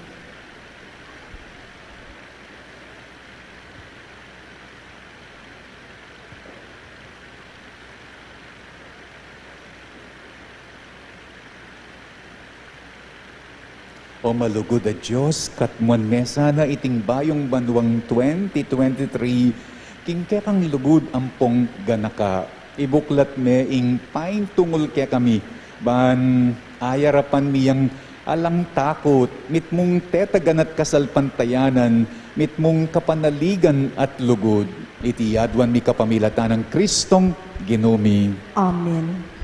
O malugod a Diyos, katmuan mesa na iting bayong banwang 2023, kingkekang lugod ampong ganaka. Ibuklat me ing paing tungol kaya kami, ban ayarapan miyang alang takot, mitmong tetagan at kasalpantayanan, mitmong kapanaligan at lugod. iti adwan mi kapamilatan ng Kristong ginumi. Amen.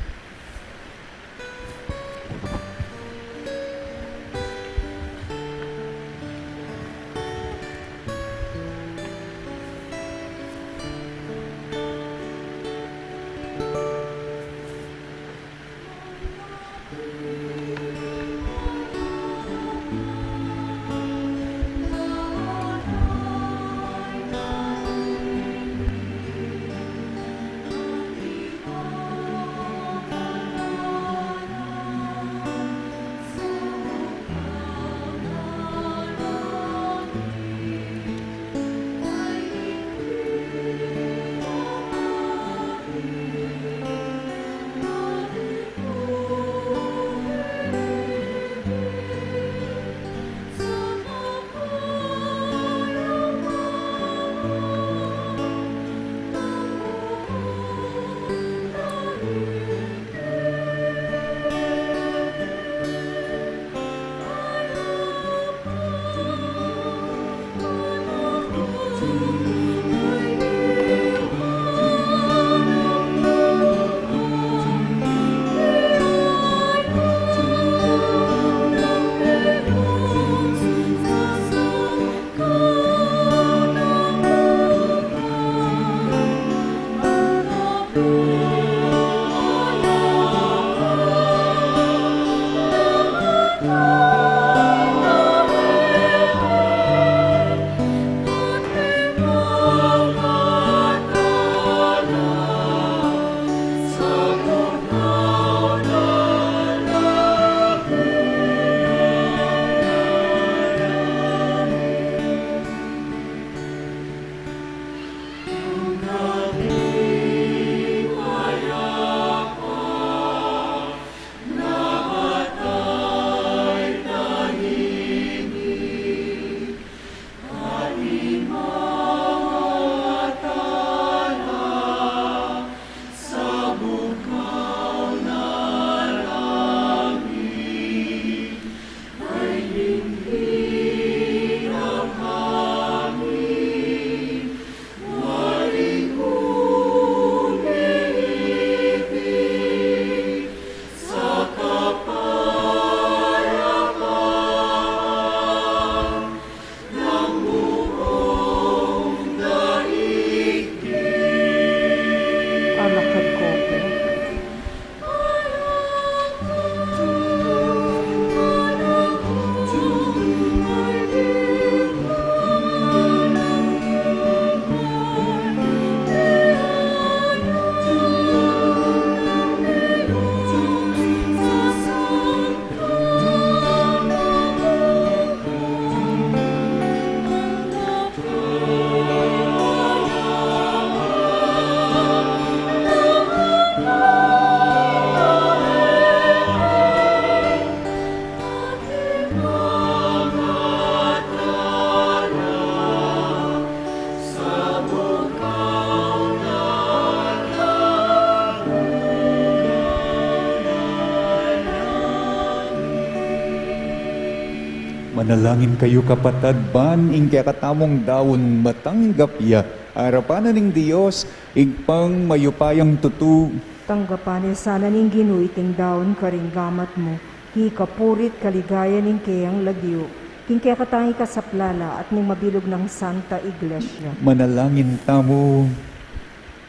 Manalangin kayo kapatad, ban ing katamong daon matanggap ya. Harapanan ng Diyos, igpang mayupayang tutu. Tanggapan sana ning Ginoo iting daon karing gamat mo, ki kapurit kaligaya ning kayang lagyo, king kaya katangi ka sa plala at ning mabilog ng Santa Iglesia. Manalangin tamo.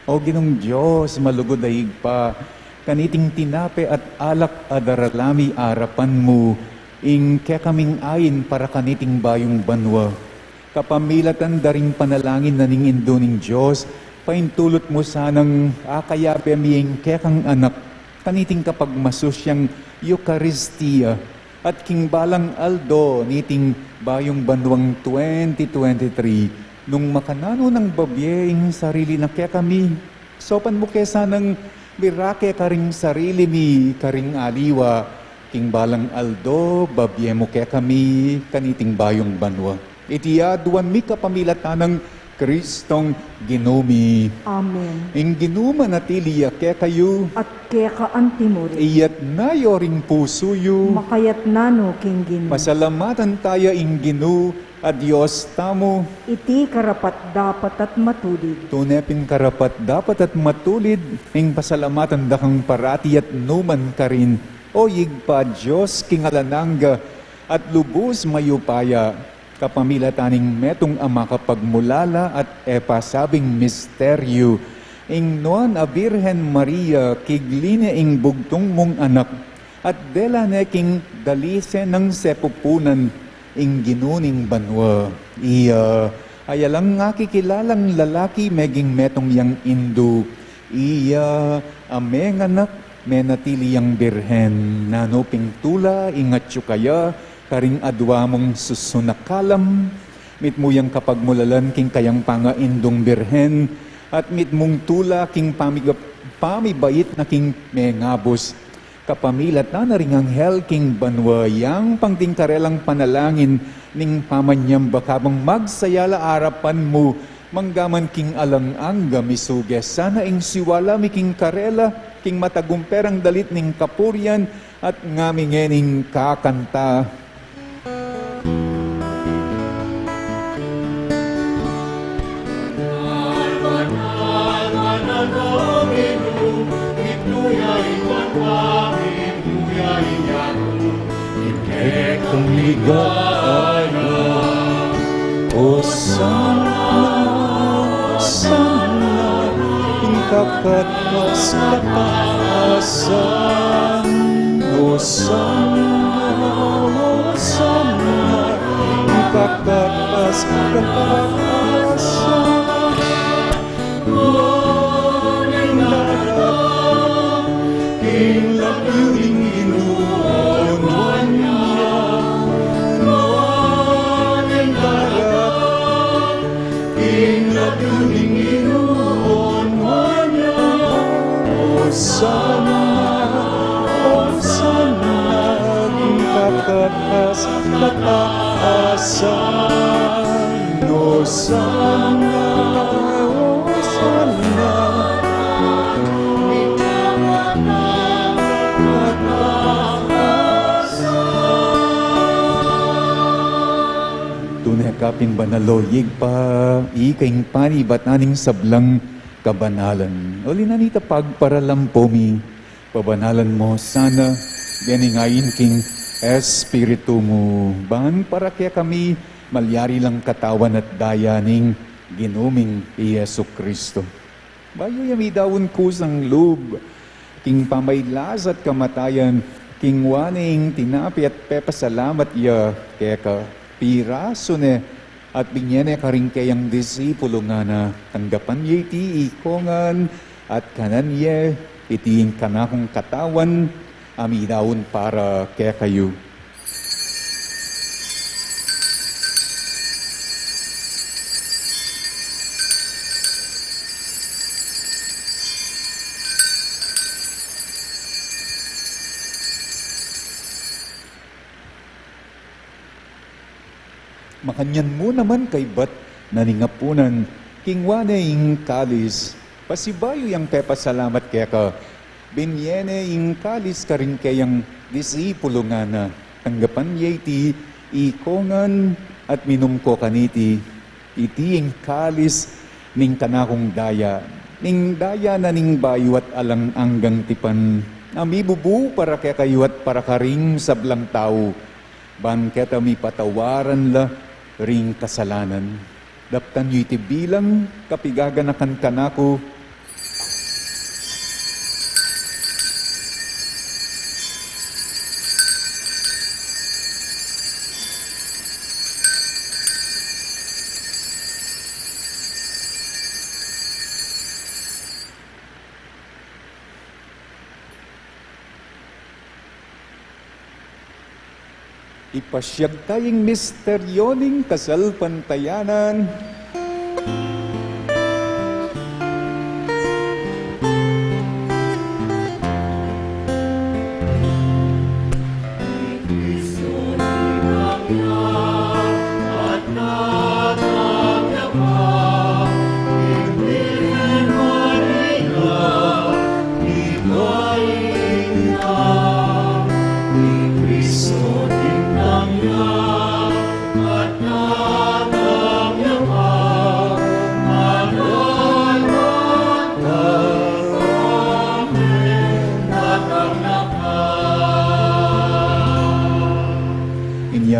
O Ginong Diyos, malugod daig pa, kaniting tinape at alak adaralami arapan mo, ing kaya kaming ayin para kaniting bayong banwa. Kapamilatan daring panalangin na ning indo ning Diyos, paintulot mo sanang akayapi aming kaya kang anak, kaniting kapag masusyang Eucharistia, at king balang aldo niting bayong banwang 2023, nung makanano ng babyeng sarili na kaya kami, sopan mo kesa ng birake karing sarili mi, karing aliwa, king balang aldo, babye mo kaya kami, kaniting bayong banwa. Iti aduan mi kapamilatan ng Kristong ginumi. Amen. Ing ginuma natiliya kaya kayo, At kaya ka antimuri, iyat na yoring puso yu. makayat nano king ginu. Pasalamatan tayo ing ginu, at Diyos tamo. Iti karapat dapat at matulid. Tunepin karapat dapat at matulid, ing pasalamatan dakang parati at numan ka rin. O yigpa Diyos kingalananga, at lubos mayupaya, kapamilataning metong ama kapagmulala at epasabing misteryo. Ing noan a Birhen Maria, kigline ing bugtong mong anak, at dela neking dalise ng sepupunan, ing ginuning banwa. Iya, ayalang nga kikilalang lalaki meging metong yang Indo. Iya, ameng anak, menatili yang birhen, nanoping tula, ingat yu kaya, karing adwa mong susunakalam, mit mo yang kapagmulalan king kayang panga indong birhen, at mit mong tula king pamibait na king mengabos, kapamilat na ring anghel king banwa, yang pangtingkarelang panalangin, ning pamanyam bakabang magsayala arapan mo, manggaman king alang-ang gamisuge, sana ing siwala mi king karela, king matagumperang dalit ning kapuryan, at ngamingening kakanta. Kung ligaya, o sana, sana, ingkakat sa kataasan. O sana, sana, ingkakat sa kataasan. Ngunit darap, kinlabyuling inuunuan niya. Sana, oh sana, kakatas kataasan. Oh sana, oh sana, tunay kapin banaloyig pa, ikaing panibat aning sablang kabanalan. O linanita pagparalampomi, pabanalan mo sana, ganingayin king espiritu mo. Ban para kaya kami malyari lang katawan at dayaning ginuming Yesu Kristo. Bayo yami dawon kusang lub, king pamaylas at kamatayan, king waning tinapi at pepasalamat ya, kaya ka piraso ne, at binyene karing kayang disipulo nga na tanggapan ye iti ikongan at kanan ye itiing kanakong katawan amidawon para kaya kayo. Makanyan mo naman kay bat naningapunan, kingwane ing kalis, pasibayo yang pepasalamat kaya ka, binyene ing kalis ka rin kayang disipulo nga na, tanggapan ye iti ikongan at minum ko kaniti, iti ing kalis ning kanakong daya, ning daya na ning bayo at alang anggang tipan, amibubu para kaya kayo at para karing sablang tao, bangket mi patawaran la, ring kasalanan. Daptan yu iti bilang kapigaganakan kanako. Ipasyag tayong misteryoning kasalpantayanan. At natagyapan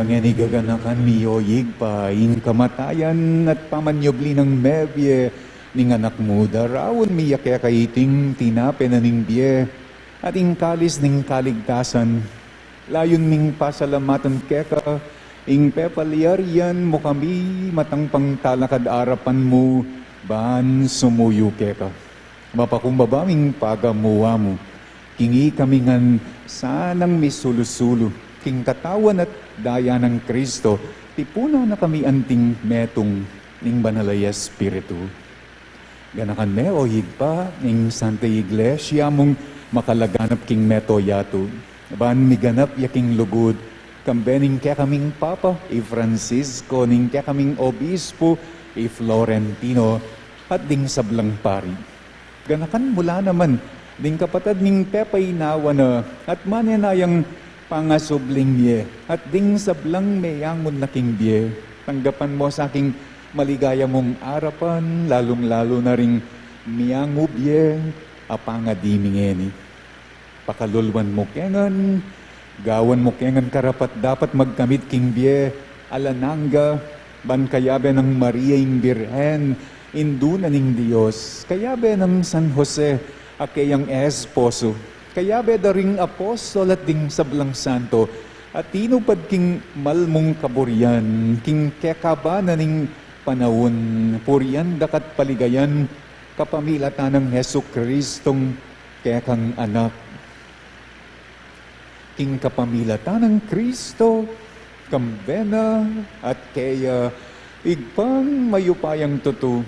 Nanganigaganakan miyoyig pa in kamatayan at pamanyobli ng mebye ning anak mo darawon miya kaya kaiting tinape na ning biye at ing kalis ning kaligtasan layon ming pasalamatan keka ing pepaliarian mo kami matang pangtalakad arapan mo ban sumuyo keka mapakumbabaming pagamuwa mo kingi kami ngan sanang misulusulo king katawan at daya ng Kristo, tipuna na kami anting metong ning banalaya Espiritu. Ganakan me o higpa ning Santa Iglesia mong makalaganap king meto yato. Ban miganap yaking lugod, kambening kaya kaming Papa, Francisco, ning kaya kaming Obispo, Florentino, at ding sablang pari. Ganakan mula naman, ding kapatid ning Pepay nawa na, at manenayang pangasubling biye at ding sablang meyangon na king biye. Tanggapan mo sa aking maligaya mong arapan, lalong-lalo na ring miyango biye, apangadimingeni. Pakalulwan mo kengan, gawan mo kengan karapat dapat magkamit king biye, alananga, ban kayabe ng Maria ing Birhen, induna ning Diyos, kayabe ng San Jose, akeyang esposo, kayabe daring apostol at ding sablang santo, at tinupad king malmong kaburian, king kekaba na ning panahon, purian dakat paligayan, kapamilatan ng Hesu Kristong kekang anak. King kapamilatan ng Kristo, kambena at kaya igpang mayupayang tutu,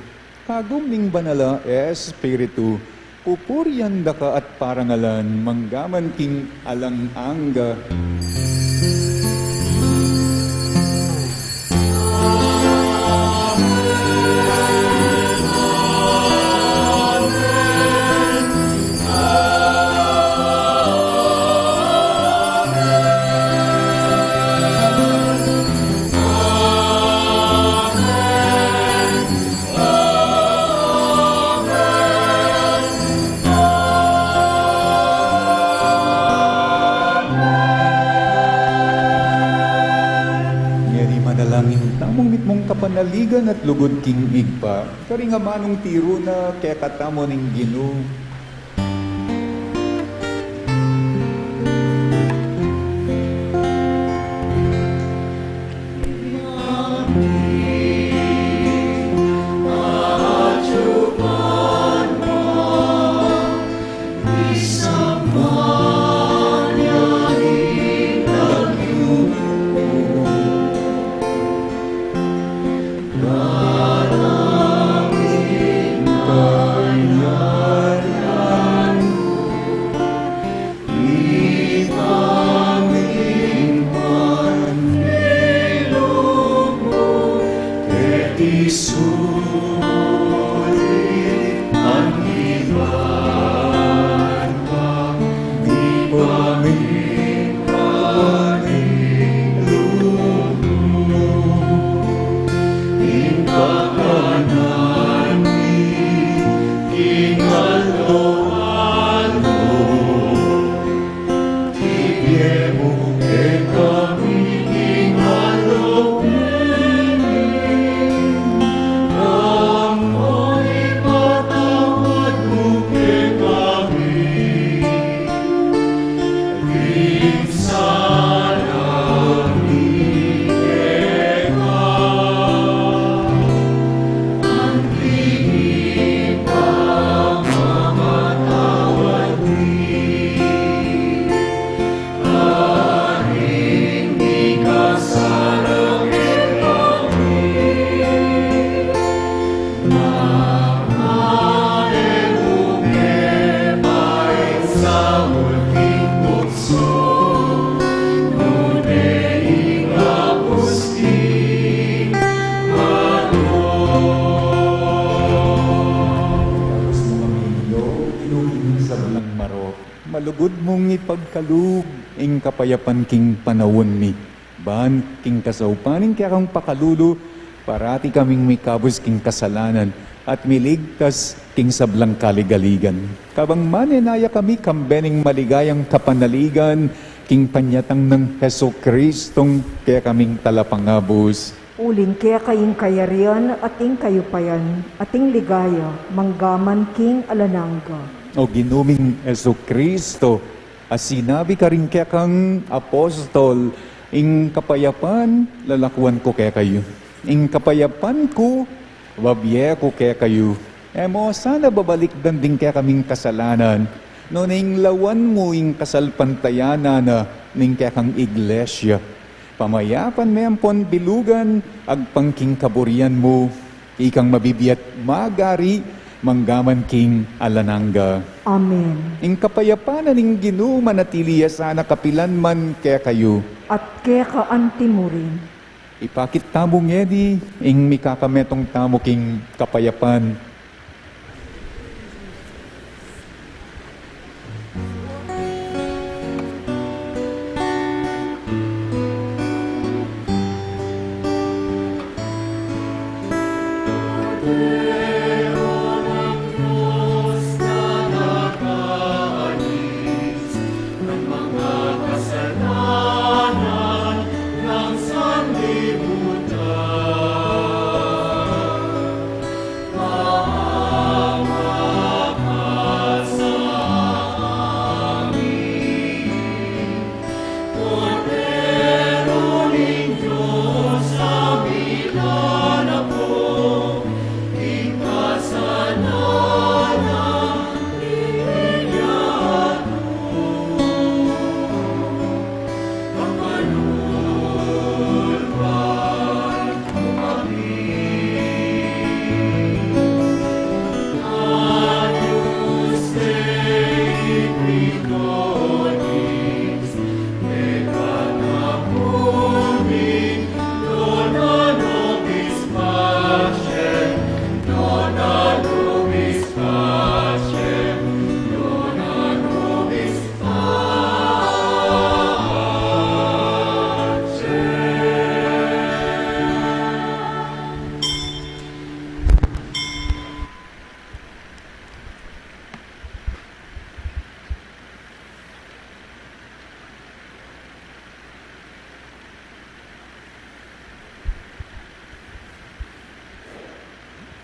kaguming banala Espiritu, pupurian daka at parangalan, manggaman king alang-angga. Kapanaligan at lugod king igpa, kari nga manong tiro na kaya katamo ning Ginoo. Malugod mong ipagkalug, ing kapayapan king panawon mi. Ban king kasaupaning kaya kang pakalulo, parati kaming may kabus king kasalanan, at miligtas king sablang kaligaligan. Kabang manenaya kami kambening maligayang kapanaligan, king panyatang ng Heso Kristong kaya kaming talapangabos. Uling kaya kaying kayarian at ing kayupayan, at ing ligaya, manggaman king alanangga. O ginuming Heso Kristo, as sinabi ka rin kaya kang apostol, ing kapayapan, lalakuan ko kaya kayo. Ing kapayapan ko, wabye ko kaya kayo. Emo, sana babalik din kaya kaming kasalanan. No ning lawan mo ing kasalpantayana na ning kaya kang iglesia. Pamayapan may ampon bilugan, agpangking kaburian mo, ikang mabibiyat magari, manggaman king alanangga. Amen. Ing kapayapanan ning Ginoo manatiliya sana kapilan man kaya kayo. At kaya ka anti mo rin. Ipakit tamo ngedi, ing mikakametong tamo king kapayapan.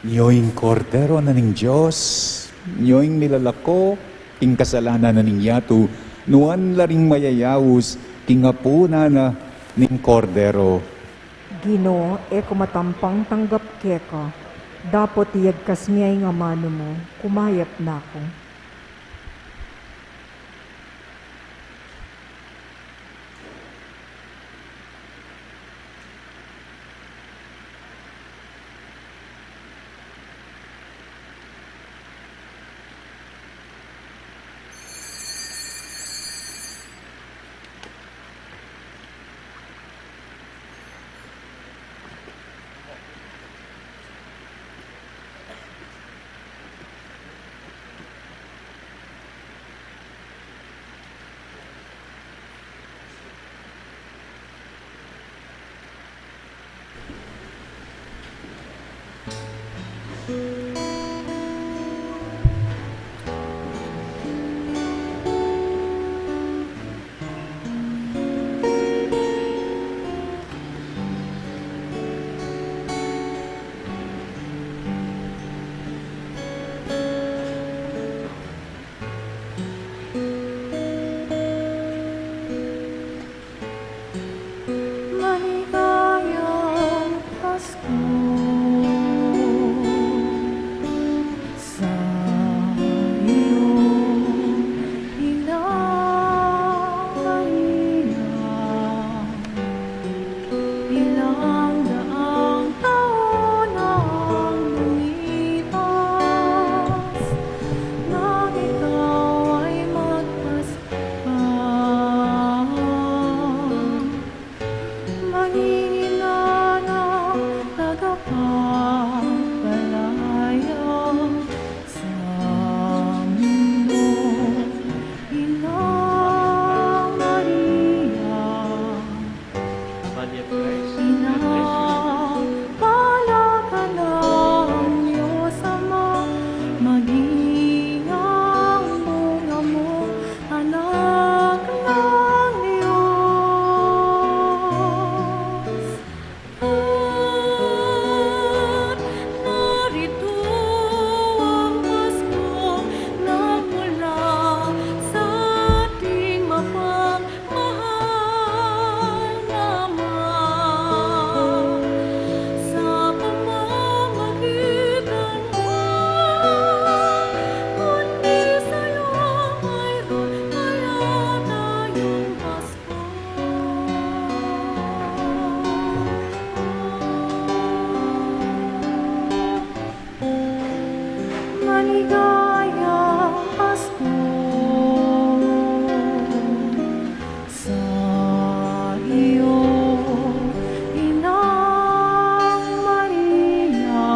Nyoing kordero na ning Diyos, nyoing nilalako, king kasalanan na ning yatu, nuan laring mayayawus, king apuna na ning kordero. Ginoo, kumatampang tanggap keka. Dapat iyag kasmiyay nga mano mo, kumayap na ako. maligayang Pasko sa iyo, Inang Maria,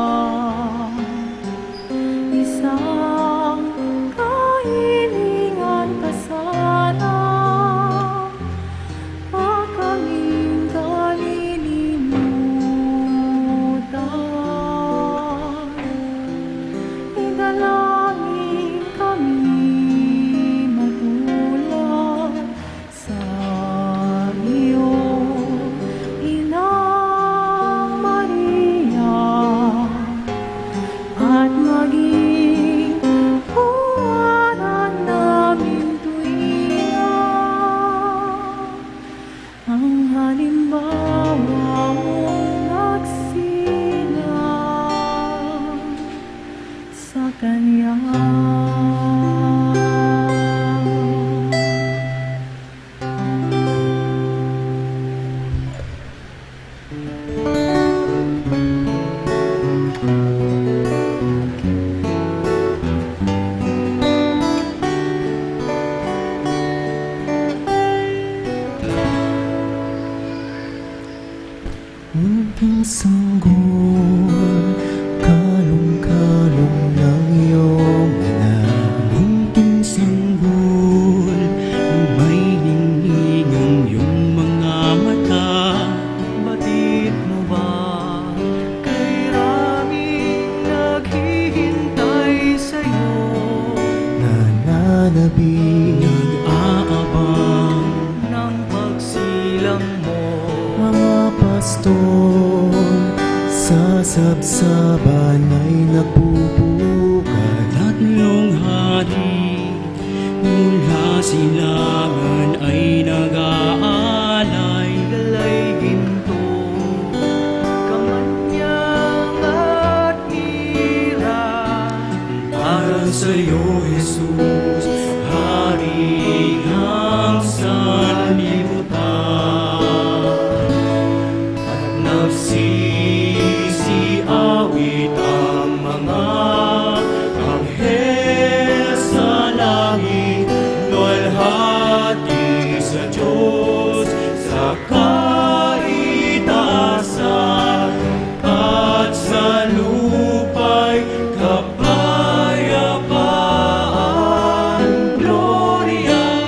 isang kahilingan ka sana, wag kaming kalilimutan. Idalangin kami matulad sa iyo, Inang Maria, at maging puwanan namin tuwina ang halimbawa mong nagsilang sa Kanya. Munting sanggol, kalong-kalong ng iyong ina. Munting sanggol, may ningning ang iyong mga mata. Batid mo ba kay raming naghihintay sa'yo? Nananabing, nag-aabang ng pagsilang mo. Mga pastor sa sabsaban ay nagbubukat. Tatlong hari mula silangan ay nag-aalay. Galay ginto, kamanyang at mira, para sa'yo, Jesus, Hari ng sanlibutan. Nagsisiawit ang mga anghel sa langit, luwalhati sa Diyos sa kaitaasan, at sa lupa'y kapayapaan. Gloria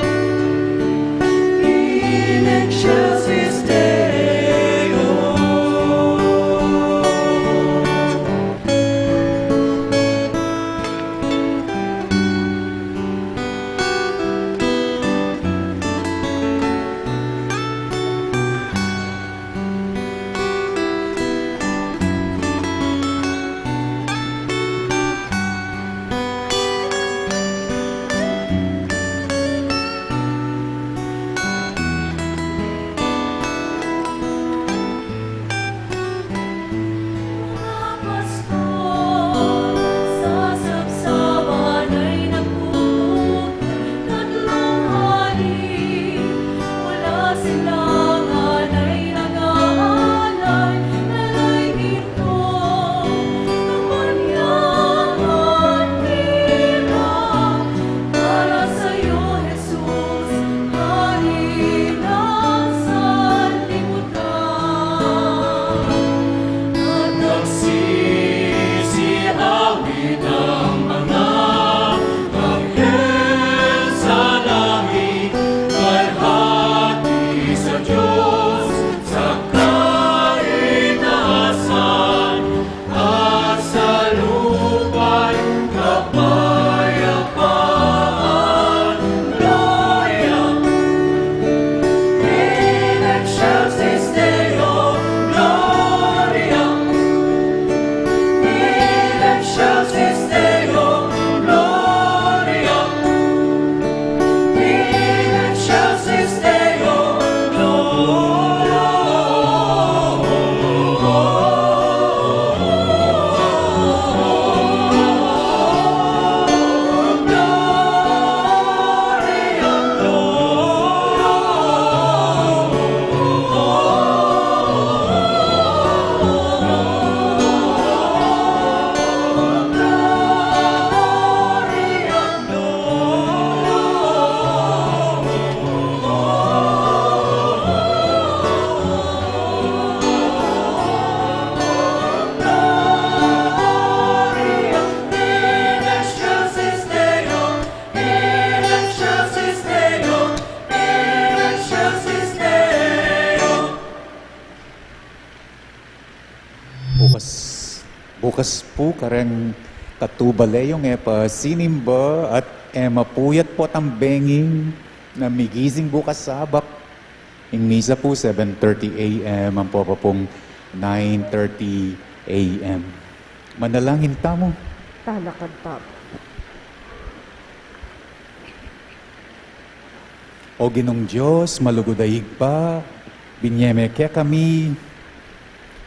Lucas po kareng katubalayong epa sinimba at ema puyat po tambenging na migising bukas sabak. Ing misa po 7:30 a.m. ang po pong 9:30 a.m. Manalangin tamo. Talakad pa. O Ginong Diyos, malugudayig pa, binyeme kaya kami,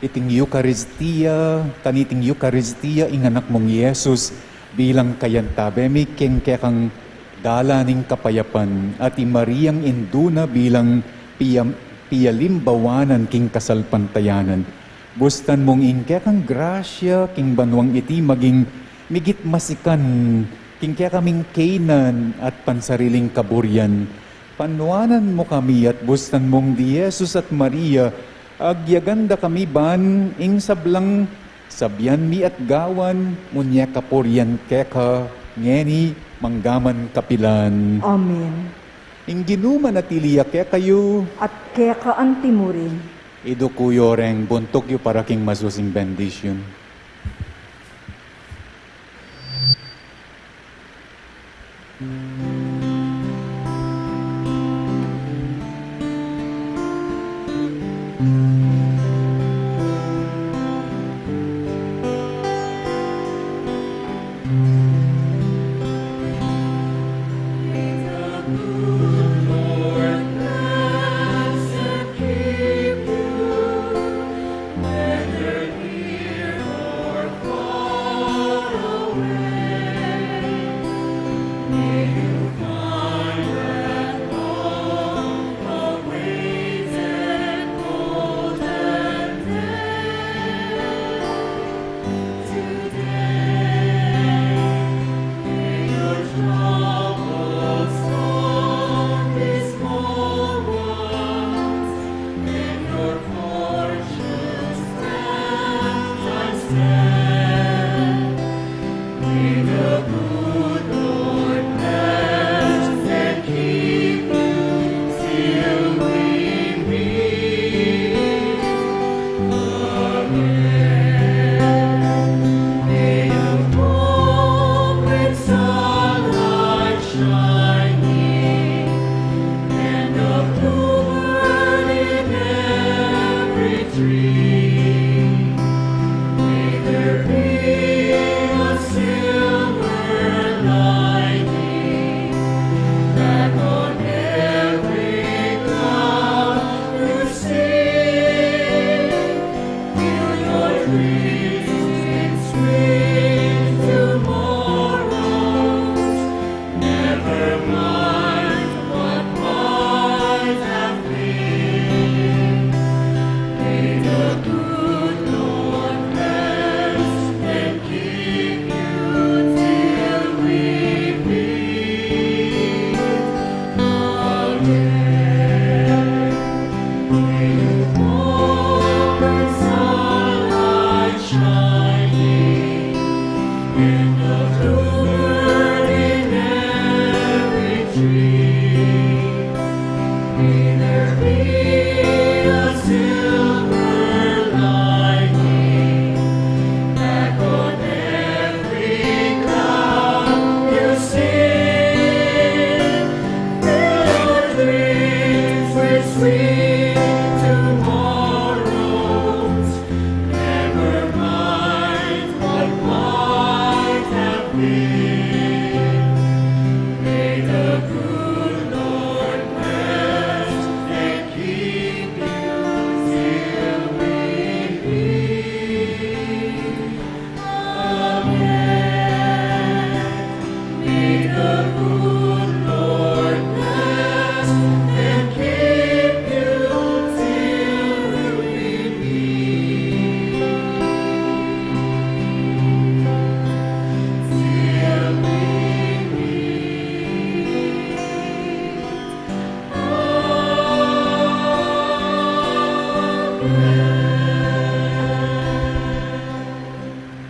iting Eucharistia, kaniting Eucharistia, inganak mong Yesus, bilang kayantabemi, keng kaya kang dalaning kapayapan, at Mariang induna bilang piyalimbawanan king kasalpantayanan. Bustan mong kaya kang grasya, king banwang iti, maging migit masikan, king kaya kaming kainan at pansariling kaburyan. Panuanan mo kami at bustan mong di Jesus at Maria, agyaganda kami ban, ing sablang sabyan mi at gawan, munya kapuryan keka, ngeni manggaman kapilan. Amen. Ing ginuman at iliya kayo, At kaya ka ang timuri. ido kuyo reng buntok yu para king masusing bendition.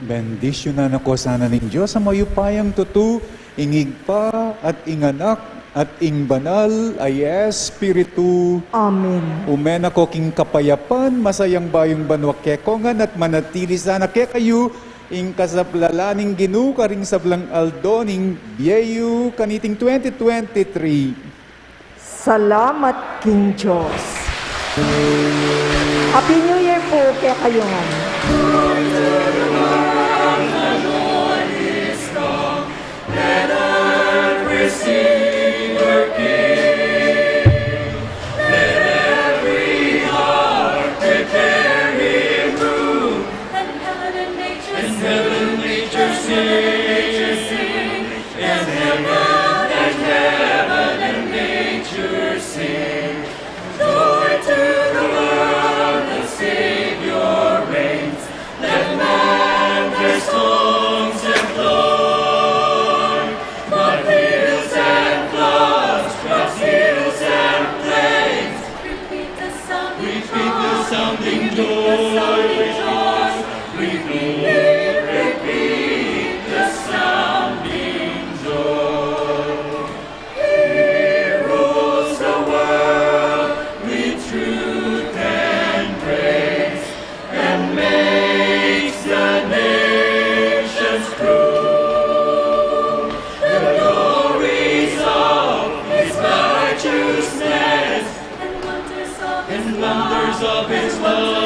Bendisyonan ako sana ng Diyos sa mayupayang tutu, ingig pa at inganak at ing banal ay Espiritu. Amen. Umen ako king kapayapan, masayang bayong banwa kekongan at manatili sana kaya kayo, ing kasablalaning ginu karing sablang aldoning biyayu kaniting 2023. Salamat King Diyos. Happy New Year po kaya kayo nga. Wonders of His love.